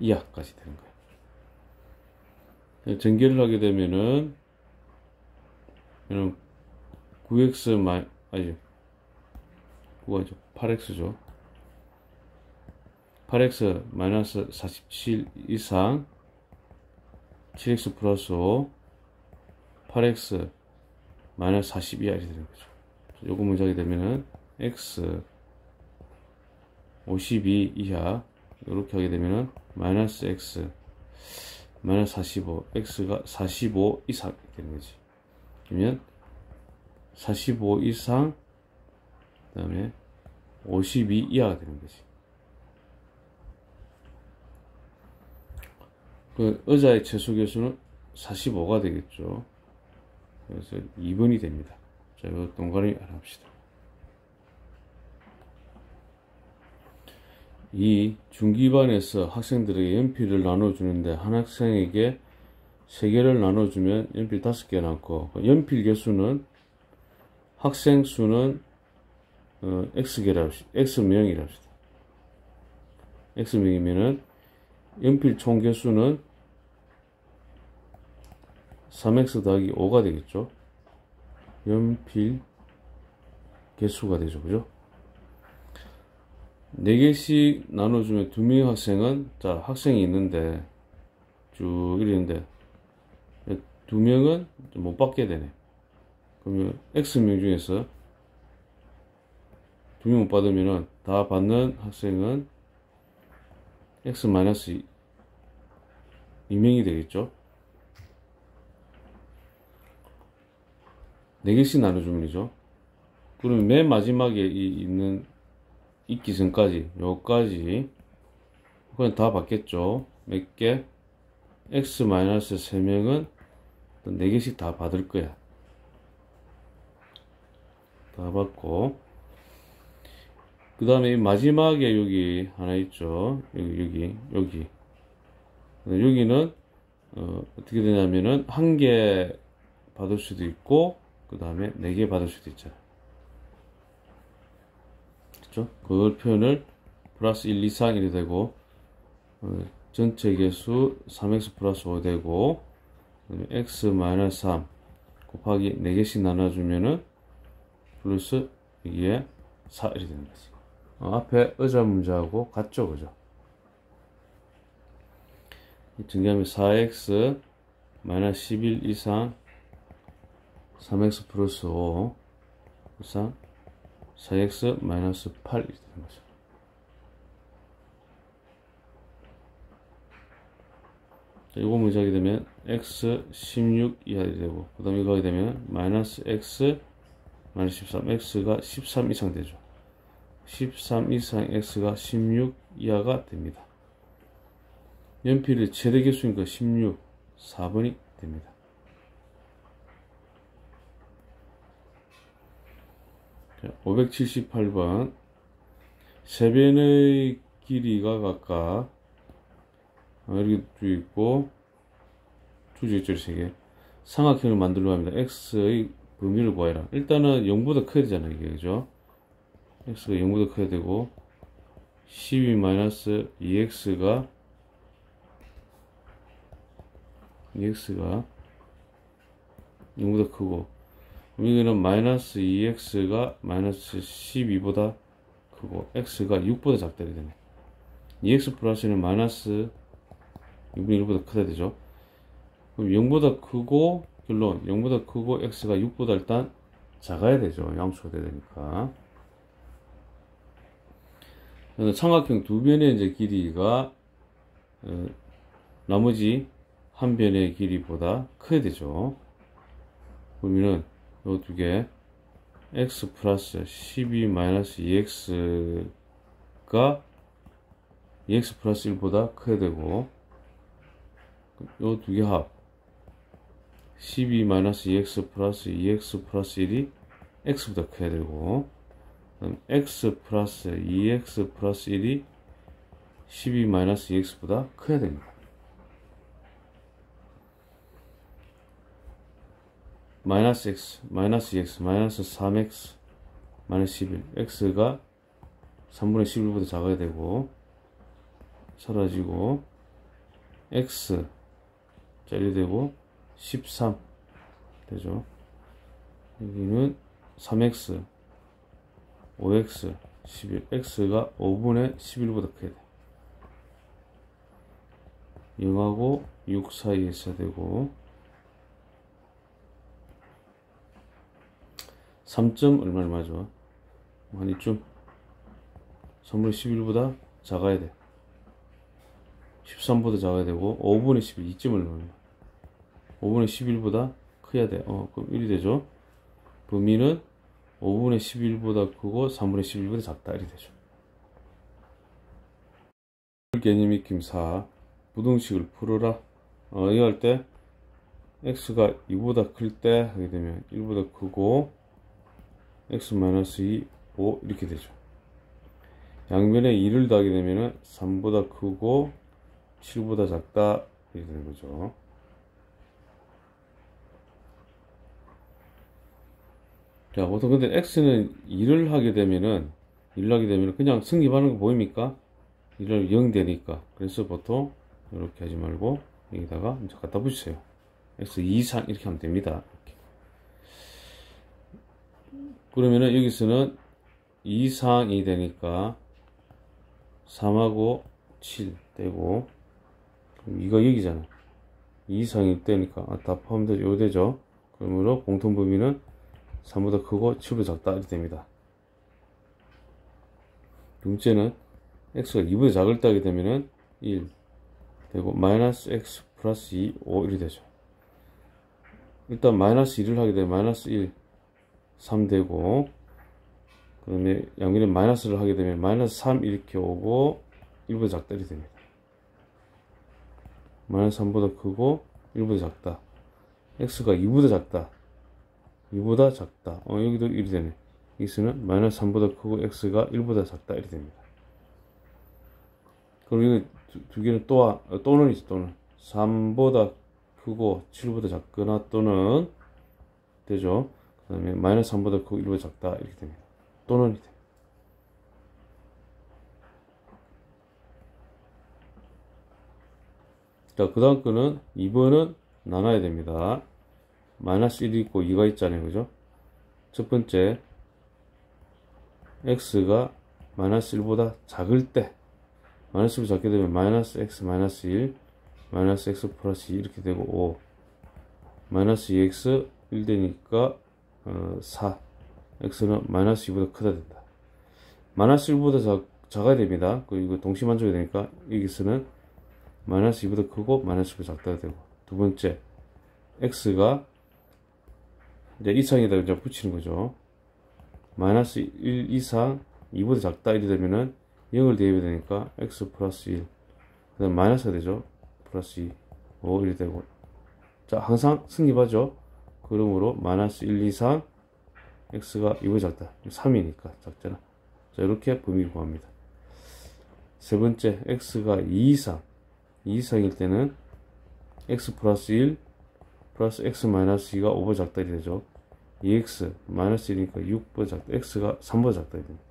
이하까지 되는 거예요. 전개를 하게 되면은 9x 아니 9가 8x죠. 8x 마이너스 47 이상 7x 플러스 5 8x 마이너스 40 이하 이렇게 되는 거죠. 요거 문제하게 되면은 x 52 이하 이렇게 하게 되면은 마이너스 x 마이너스 45 x가 45 이상 되는 거지. 그러면 45 이상 그 다음에 52 이하가 되는 거지. 그 의자의 최소계수는 45가 되겠죠. 그래서 2번이 됩니다. 자, 이거 동그라미 알아봅시다. 이 중기반에서 학생들에게 연필을 나눠주는데 한 학생에게 3개를 나눠주면 연필 5개 남고, 연필 개수는 학생 수는 X명이라 합시다. X명이면은 연필 총 개수는 3X 더하기 5가 되겠죠. 연필 개수가 되죠. 그죠? 4개씩 나눠주면 2명의 학생은, 자, 학생이 있는데, 쭉 이러는데, 2명은 못 받게 되네. 그러면 X명 중에서 2명 못 받으면은 다 받는 학생은 X-2명이 되겠죠. 4개씩 나눠주면이죠. 그러면 맨 마지막에 있기 전까지, 요까지, 그건 다 받겠죠. 몇 개? X-3명은 4개씩 다 받을 거야. 다 받고, 그 다음에 마지막에 여기 하나 있죠. 여기는, 어떻게 되냐면은, 1개 받을 수도 있고, 그 다음에 4개 받을 수도 있잖아. 그렇죠? 그걸 표현을 플러스 1, 2, 3 이렇게 되고, 전체 개수 3x 플러스 5 되고, x 마이너스 3 곱하기 4개씩 나눠주면은 플러스 여기에 4 이렇게 되는 거지. 앞에 의자 문제하고 같죠, 그죠? 정리하면 4x 마이너스 11 이상 3x 플러스 5 이상 4x 마이너스 8 이렇게 되는 거죠. 자, 이거 문제 하게 되면 x 16 이하 되고, 그 다음에 이거 하게 되면 마이너스 x 마이너스 13, x가 13 이상 되죠. 13 이상 x가 16 이하가 됩니다. 연필의 최대 개수니까 16, 4번이 됩니다. 자, 578번. 세변의 길이가 각각 이렇게 쭉 있고, 주제절 3개. 삼각형을 만들려고 합니다. x의 범위를 구하라. 일단은 0보다 커야 되잖아요, 이게. 그죠? x가 0보다 커야 되고, 12-2x가 0보다 크고, 여기는 마이너스 2x가 마이너스 12보다 크고, x가 6보다 작다 이렇게 되네. 2x 플러스는 마이너스 6분의 1보다 크다 되죠. 그럼 0보다 크고, 결론 0보다 크고 x가 6보다 일단 작아야 되죠. 양수가 돼야 되니까. 삼각형 두 변의 이제 길이가 나머지 한 변의 길이보다 커야 되죠. 그러면은 요 두 개 x 플러스 12-2x가 2x 플러스 1보다 커야 되고, 요 두 개 합 12-2x 플러스 2x 플러스 1이 x보다 커야 되고, x 플러스 2x 플러스 1이 12-2x보다 커야 됩니다. 마이너스 x, 마이너스 2x, 마이너스 3x, 마이너스 11, x가 3분의 11보다 작아야 되고, 사라지고, x 자, 이래 되고 13 되죠. 여기는 3x 5x 11 x가 5분의 11보다 크게 돼. 0하고 6 사이에 있어야 되고 3점 얼마죠? 한 이쯤 3분의 11보다 작아야 돼. 13보다 작아야 되고 5분의 11 2점 얼마냐? 5분의 11보다 커야 돼. 그럼 1이 되죠. 범위는 5분의 11보다 크고 3분의 11보다 작다. 이렇게 되죠. 개념 익힘 4 부등식을 풀어라. 이거 할 때 x가 2보다 클 때 하게 되면 1보다 크고 x-2 5 이렇게 되죠. 양변에 2를 더하게 되면 3보다 크고 7보다 작다 이렇게 되는 거죠. 자, 보통 근데 x는 2를 하게 되면은 그냥 승립하는 거 보입니까? 1을 0 되니까. 그래서 보통 이렇게 하지 말고 여기다가 이제 갖다 붙이세요. x 2 이상 이렇게 하면 됩니다. 이렇게. 그러면은 여기서는 2 이상이 되니까 3하고 7 되고, 그럼 이거 여기잖아. 2 이상일 때니까 다 포함되죠. 요 되죠. 그러므로 공통 범위는 3보다 크고 7보다 작다 이렇게 됩니다. 둘째는 x가 2보다 작을 때 하게 되면은 1 되고 마이너스 x 플러스 2 5 이렇게 되죠. 일단 마이너스 1을 하게 되면 마이너스 1 3 되고, 그 다음에 양변에 마이너스를 하게 되면 마이너스 3 이렇게 오고 1보다 작다 이렇게 됩니다. 마이너스 3보다 크고 1보다 작다. x가 2보다 작다. 2보다 작다. 여기도 1이 되네. x는 마이너스 3보다 크고 x가 1보다 작다 이렇게 됩니다. 그럼 이거 두 개는 또는 있어. 또는 3보다 크고 7보다 작거나 또는 되죠. 그 다음에 마이너스 3보다 크고 1보다 작다 이렇게 됩니다. 또는 돼. 자, 그 다음 거는 2번은 나눠야 됩니다. 마이너스 1이 있고 2가 있잖아요. 그죠? 첫 번째 x가 마이너스 1보다 작을 때, 마이너스 1보다 작게 되면 마이너스 x 마이너스 1 마이너스 x 플러스 2 이렇게 되고 5 마이너스 2x 1 되니까 4 x는 마이너스 2보다 크다 된다. 마이너스 1보다 작아야 됩니다. 그리고 동시만족이 되니까 여기서는 마이너스 2보다 크고 마이너스 2보다 작다가 되고, 두 번째 x가 이제 이상에다 이제 붙이는 거죠. 마이너스 1 이상 2보다 작다 이렇게 되면은 0을 대입해야 되니까 x 플러스 1 그 다음 마이너스가 되죠. 플러스 2 5 이렇게 되고, 자, 항상 승립하죠. 그러므로 마이너스 1 이상 x가 2보다 작다. 3이니까 작잖아. 자, 이렇게 범위를 구합니다. 세 번째 x가 2 이상일 때는 x 플러스 1 플러스 x 마이너스 2가 5보다 작다 이렇게 되죠. 2x 마이너스 1이니까 6보다 작다. x가 3보다 작다 이렇게 됩니다.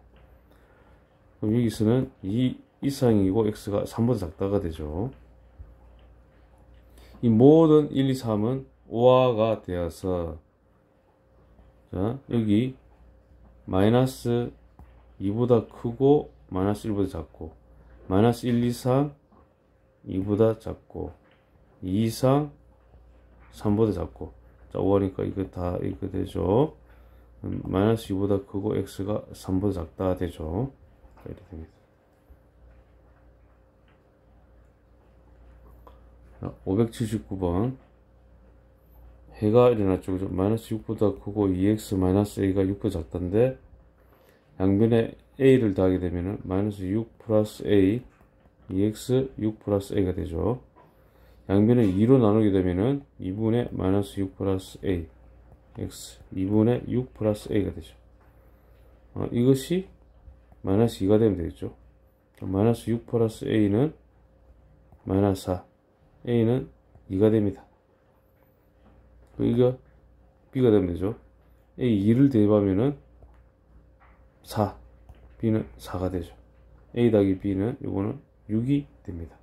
그럼 여기서는 2 이상이고 x가 3보다 작다가 되죠. 이 모든 1, 2, 3은 5화가 되어서, 자, 여기 마이너스 2보다 크고 마이너스 1보다 작고, 마이너스 1 이상 2보다 작고, 2 이상 3보다 작고, 자, 5하니까 이거 다 이거 되죠. 마이너스 2보다 크고 x가 3보다 작다 되죠. 이렇게 됩니다. 579번 해가 일어났죠. 그죠? 마이너스 6보다 크고 2x 마이너스 a가 6보다 작다인데 양변에 a를 더하게 되면은 마이너스 6 플러스 a 2x 6 플러스 a가 되죠. 양변을 2로 나누게 되면은 2분의 마이너스 6 플러스 a x 2분의 6 플러스 a가 되죠. 이것이 마이너스 2가 되면 되겠죠. 마이너스 6 플러스 a는 마이너스 4 a는 2가 됩니다. 이거 b가 되면 되죠. a 2를 대입하면은 4 b는 4가 되죠. a 더하기 b는 요거는 6이 됩니다.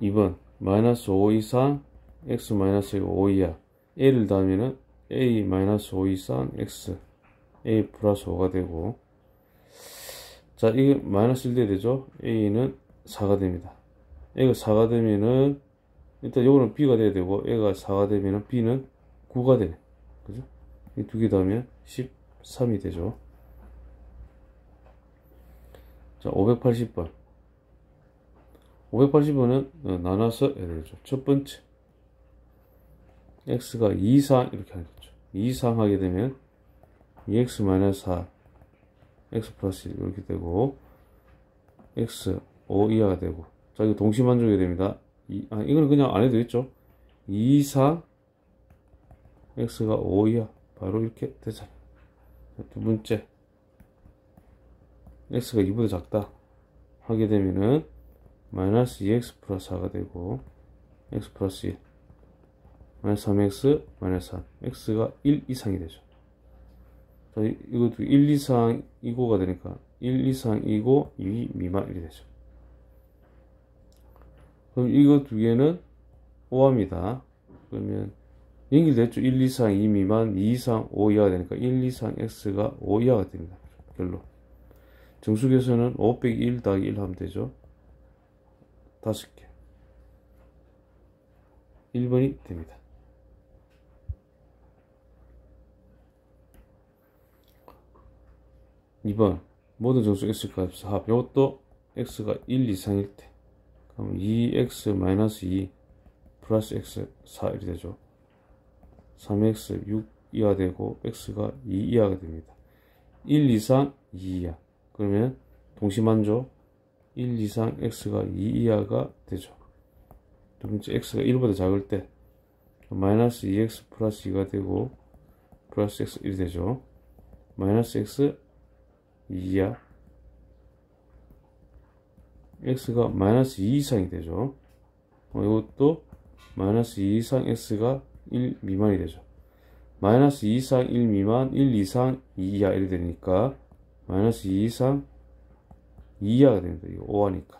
2번 마이너스 5 이상 x 마이너스 5 이하 a를 더하면은 a 마이너스 5 이상 x a 플러스 5가 되고, 자 이게 마이너스 1 돼야 되죠. a는 4가 됩니다. a가 4가 되면은 일단 요거는 b가 돼야 되고, a가 4가 되면은 b는 9가 되네. 그죠? 이 두 개 더하면 13이 되죠. 자 580번 580번은 나눠서 해야 되죠. 첫 번째 x가 2 이상 이렇게 하는 거죠. 2 이상 하게 되면 2x 마이너스 4 x 플러스 1 이렇게 되고, x 5 이하가 되고, 자 이거 동시만족이 됩니다. 이거는 그냥 안 해도 되겠죠. 2 이상 x가 5 이하 바로 이렇게 되잖아요. 두 번째 x가 2보다 작다 하게 되면은 마이너스 2x 플러스 4가 되고, x 플러스 1 마이너스 3x 마이너스 3 x가 1 이상이 되죠. 자, 이것도 1 이상 2고가 되니까 1 이상 2고 2 미만 이렇게 되죠. 그럼 이거 두 개는 오합니다. 그러면 연결됐죠. 1 이상 2 미만 2 이상 5 이하가 되니까 1 이상 x가 5 이하가 됩니다. 결론 정수계에서는 5 빼기 1 더하기 1 하면 되죠. 5개 1번이 됩니다. (2번) 모든 정수 x값 합. 이것도 x가 1 이상일 때, 그럼 2x 마이너스 2 플러스 x 4 이렇게 되죠. 3x 6 이하 되고 x가 2 이하가 됩니다. 1 이상 2 이하 그러면 동시만족 1 이상 x가 2 이하가 되죠. 두 번째 x가 1보다 작을 때 마이너스 2x 플러스 2가 되고 플러스 x 1이 되죠. 마이너스 x 2 이하 x가 마이너스 2 이상이 되죠. 이것도 마이너스 2 이상 x가 1 미만이 되죠. 마이너스 2 이상 1 미만 1 이상 2 이하 이렇게 되니까 마이너스 2 이상 2 이하가 됩니다. 이거 5하니까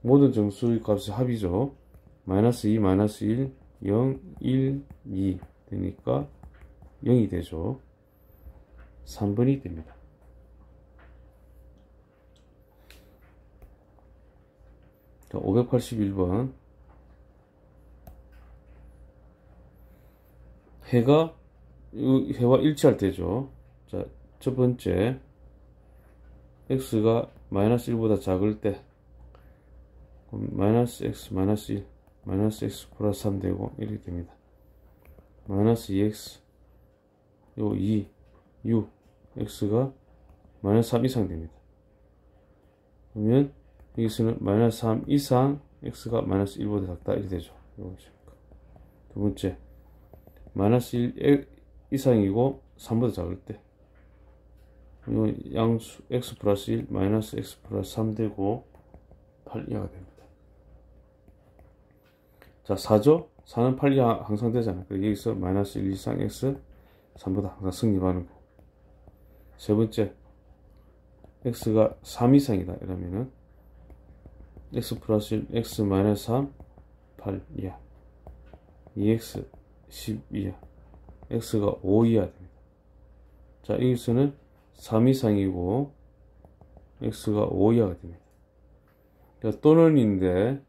모든 정수의 값의 합이죠. 마이너스 2 마이너스 1 0 1 2 되니까 0이 되죠. 3번이 됩니다. 자, 581번 해가 해와 일치할 때죠. 자, 첫 번째 x가 마이너스 1보다 작을 때 마이너스 x 마이너스 1 마이너스 x 플러스 3 되고 이렇게 됩니다. 마이너스 2x 요 2 6 x가 마이너스 3 이상 됩니다. 그러면 여기서는 마이너스 3 이상 x가 마이너스 1보다 작다 이렇게 되죠. 두 번째 마이너스 1 이상이고 3보다 작을 때 양수 x 플러스 1 마이너스 x 플러스 3 되고 8 이하가 됩니다. 자 4죠. 4는 8 이하 항상 되잖아요. 그래서 여기서 마이너스 1 이상 x 3보다 항상 성립하는 거. 세 번째 x가 3 이상이다 이러면은 x 플러스 1 x 마이너스 3 8 이하 2x 10 이하 x가 5 이하 됩니다. 자 여기서는 3 이상이고 x가 5 이하가 됩니다. 또는인데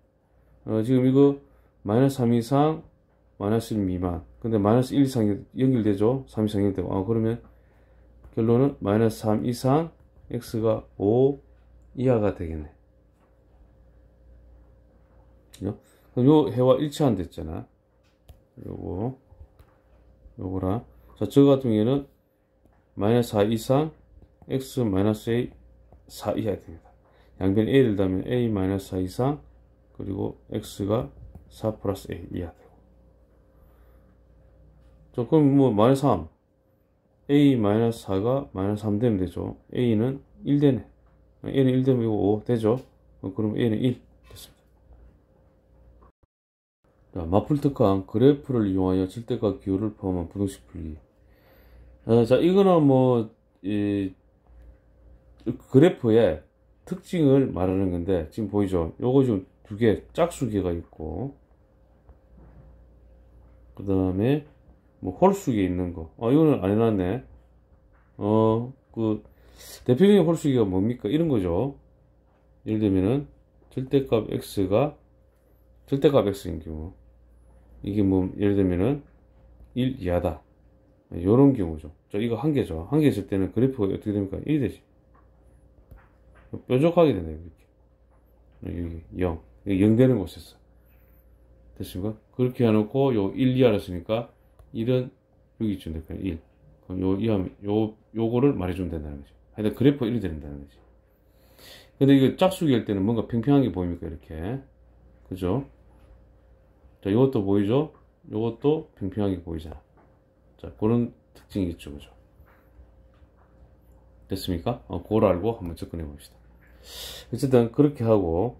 지금 이거 마이너스 3 이상 마이너스 1 미만 근데 마이너스 1 이상이 연결되죠. 3 이상 연결되고 그러면 결론은 마이너스 3 이상 x가 5 이하가 되겠네. 그럼 요 해와 일치한다 했잖아. 요거랑 자, 저 같은 경우에는 마이너스 4 이상 x 마이너스 a 4 이하 됩니다. 양변 a를 더하면 a 마이너스 4 이상 그리고 x가 4 플러스 a 이하 되고. 자, 그럼 뭐 마이너스 3 a 마이너스 4가 마이너스 3 되면 되죠. a는 1 되네. a는 1 되면 이거 5 되죠. 그럼 a는 1 됐습니다. 자, 마플특강 그래프를 이용하여 절대값 기호를 포함한 부등식 풀기. 자, 이거는 뭐 그래프의 특징을 말하는 건데 지금 보이죠? 요거 지금 두 개, 짝수개가 있고, 그 다음에 뭐 홀수개 있는 거. 이거는 안 해놨네. 그 대표적인 홀수개가 뭡니까? 이런 거죠. 예를 들면은 절대값 x인 경우, 이게 뭐 예를 들면은 1 이하다, 요런 경우죠. 이거 한 개죠. 한 개 있을 때는 그래프가 어떻게 됩니까? 1이 되지. 뾰족하게 되네요. 이렇게 여기 0, 0 되는 곳에서 됐습니까? 그렇게 해놓고 요 1 이하를 쓰니까 1은 여기 있죠. 1. 그럼 요 이하면 요거를 말해주면 된다는 거죠. 하여튼 그래프가 1이 된다는 거지. 근데 이거 짝수기 할 때는 뭔가 평평한 게 보입니까? 이렇게. 그죠? 자, 이것도 보이죠? 이것도 평평하게 보이잖아. 자, 그런 특징이 있죠. 그죠? 됐습니까? 그걸 알고 한번 접근해 봅시다. 어쨌든 그렇게 하고,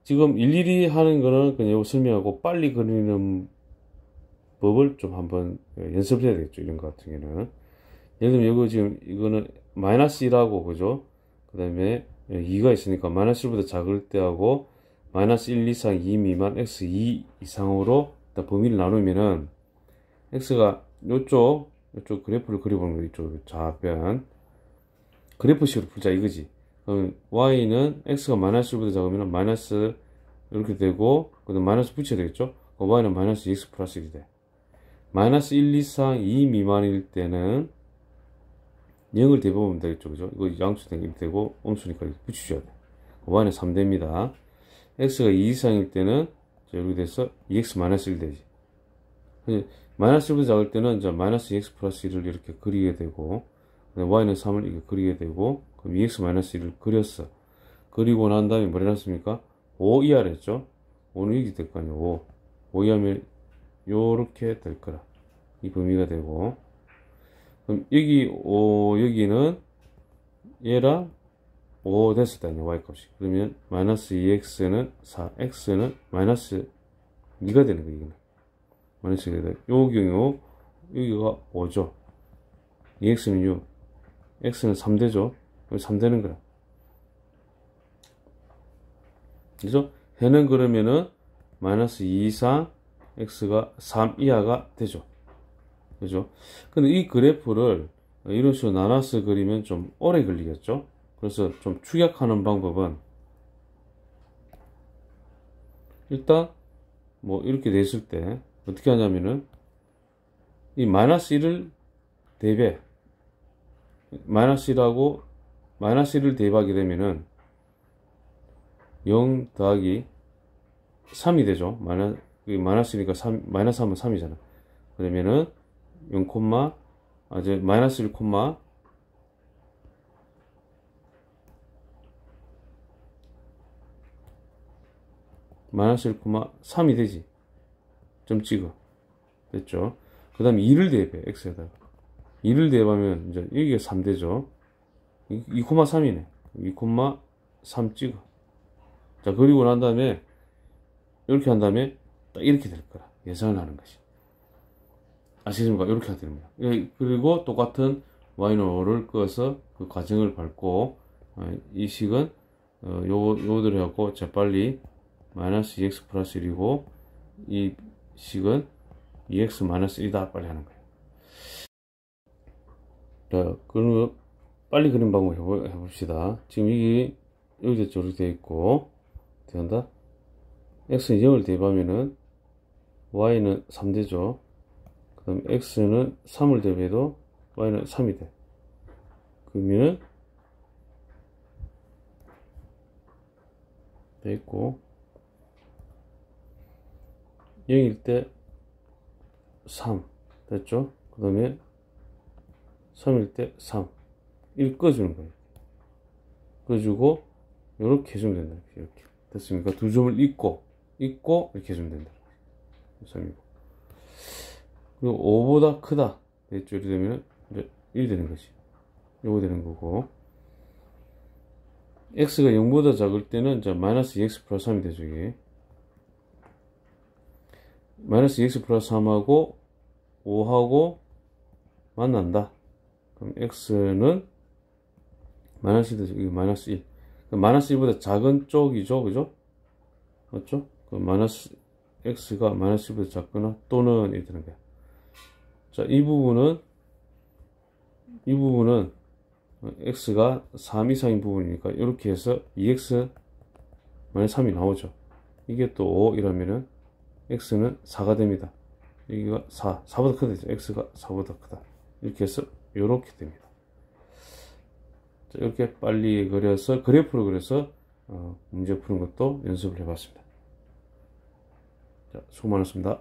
지금 일일이 하는 거는 그냥 이거 설명하고 빨리 그리는 법을 좀 한번 연습을 해야 되겠죠. 이런 거 같은 경우는. 예를 들면 이거 지금 이거는 마이너스 1하고, 그죠? 그 다음에 2가 있으니까 마이너스 1보다 작을 때 하고 마이너스 1 이상 2 미만 x 2 이상으로 일단 범위를 나누면은 x가 요쪽 그래프를 그려보는 거 있죠. 좌변 그래프식으로 풀자 이거지. 그럼 y는 x가 마이너스 1보다 작으면 마이너스 이렇게 되고, 그 다음 마이너스 붙여야 되겠죠. y는 마이너스 x 플러스 1이 돼. 마이너스 1 이상 2 미만일 때는 0을 대보면 되겠죠. 그죠? 이거 양수된 게 되고, 음수니까 붙이셔야 돼. y는 3 됩니다. x가 2 이상일 때는, 이렇게 돼서 2x 마이너스 1 되지. 마이너스 1보다 작을 때는, 이제 마이너스 2x 플러스 1을 이렇게 그리게 되고, y는 3을 이렇게 그리게 되고, 그럼 2x 마이너스 1을 그렸어. 그리고 난 다음에 뭘 해놨습니까? 5 이하를 했죠? 5는 이렇게 될 거 아니에요. 5 이하면 요렇게 될 거라. 이 범위가 되고, 그럼 여기는 얘랑 5 됐을 때 아니에요. y값이. 그러면 마이너스 2x는 4, x는 마이너스 2가 되는 거예요. 이거는 마이너스 2가 돼. 요 경우 여기가 5죠. 2x는 6, x는 3 되죠. 3 되는 거라. 그죠? 해는 그러면은 마이너스 2 이상 x가 3 이하가 되죠. 그죠? 근데 이 그래프를 이런 식으로 나눠서 그리면 좀 오래 걸리겠죠? 그래서 좀 축약하는 방법은, 일단 뭐 이렇게 됐을 때 어떻게 하냐면은 이 마이너스 1을 대입해. 마이너스 1하고 마이너스 1을 대입하게 되면은 0 더하기 3이 되죠. 마이너스니까 3, 마이너스 하면 3이잖아. 그러면은 0, 이제 마이너스 1, 마이너스 1, 3이 되지. 점 찍어. 됐죠? 그 다음에 2를 대입해. x에다가. 2를 대입하면 이제 여기가 3 되죠. 2, 3이네. 2, 3 찍어. 자, 그리고 난 다음에 이렇게 한 다음에 딱 이렇게 될 거라. 예상을 하는 것이. 아시겠습니까? 이렇게 하게 됩니다. 그리고 똑같은 y는 5를 꺼서 그 과정을 밟고, 이 식은 요대로 해갖고 재빨리 마이너스 2x 플러스 1이고, 이 식은 2x 마이너스 1이다 빨리 하는 거예요. 자, 그러면 빨리 그림 방법 해봅시다. 지금 이게 여기서 저렇게 되어 있고, 어떻게 한다? x는 0을 대입하면은 y는 3 되죠. 그 다음 x는 3을 대입해도 y는 3이 돼. 그러면은 돼 있고, 0일 때 3 됐죠. 그 다음에 3일 때 3 1 꺼주는 거예요. 꺼주고 이렇게 해주면 된다. 이렇게 됐습니까? 두 점을 잇고 이렇게 해주면 된다. 3이고, 그리고 5보다 크다 됐죠. 이렇게 되면 이제 1 되는 거지. 요거 되는 거고, x가 0보다 작을 때는 이제 마이너스 2x 플러스 3이 되죠. 이게 마이너스 2x 플러스 3하고 5하고 만난다. 그럼 x는 마이너스 1 되죠. 이게 마이너스 1. 마이너스 1보다 작은 쪽이죠. 그죠? 맞죠? 그 마이너스 x가 마이너스 1보다 작거나 또는 이렇게 되는 거야. 자, 이 부분은 x가 3 이상인 부분이니까 이렇게 해서 2x 마이너스 3이 나오죠. 이게 또 5이라면은 x는 4가 됩니다. 여기가 4보다 크다. x가 4보다 크다. 이렇게 해서 이렇게 됩니다. 자, 이렇게 빨리 그려서 그래프로 그려서 문제 푸는 것도 연습을 해봤습니다. 자, 수고 많았습니다.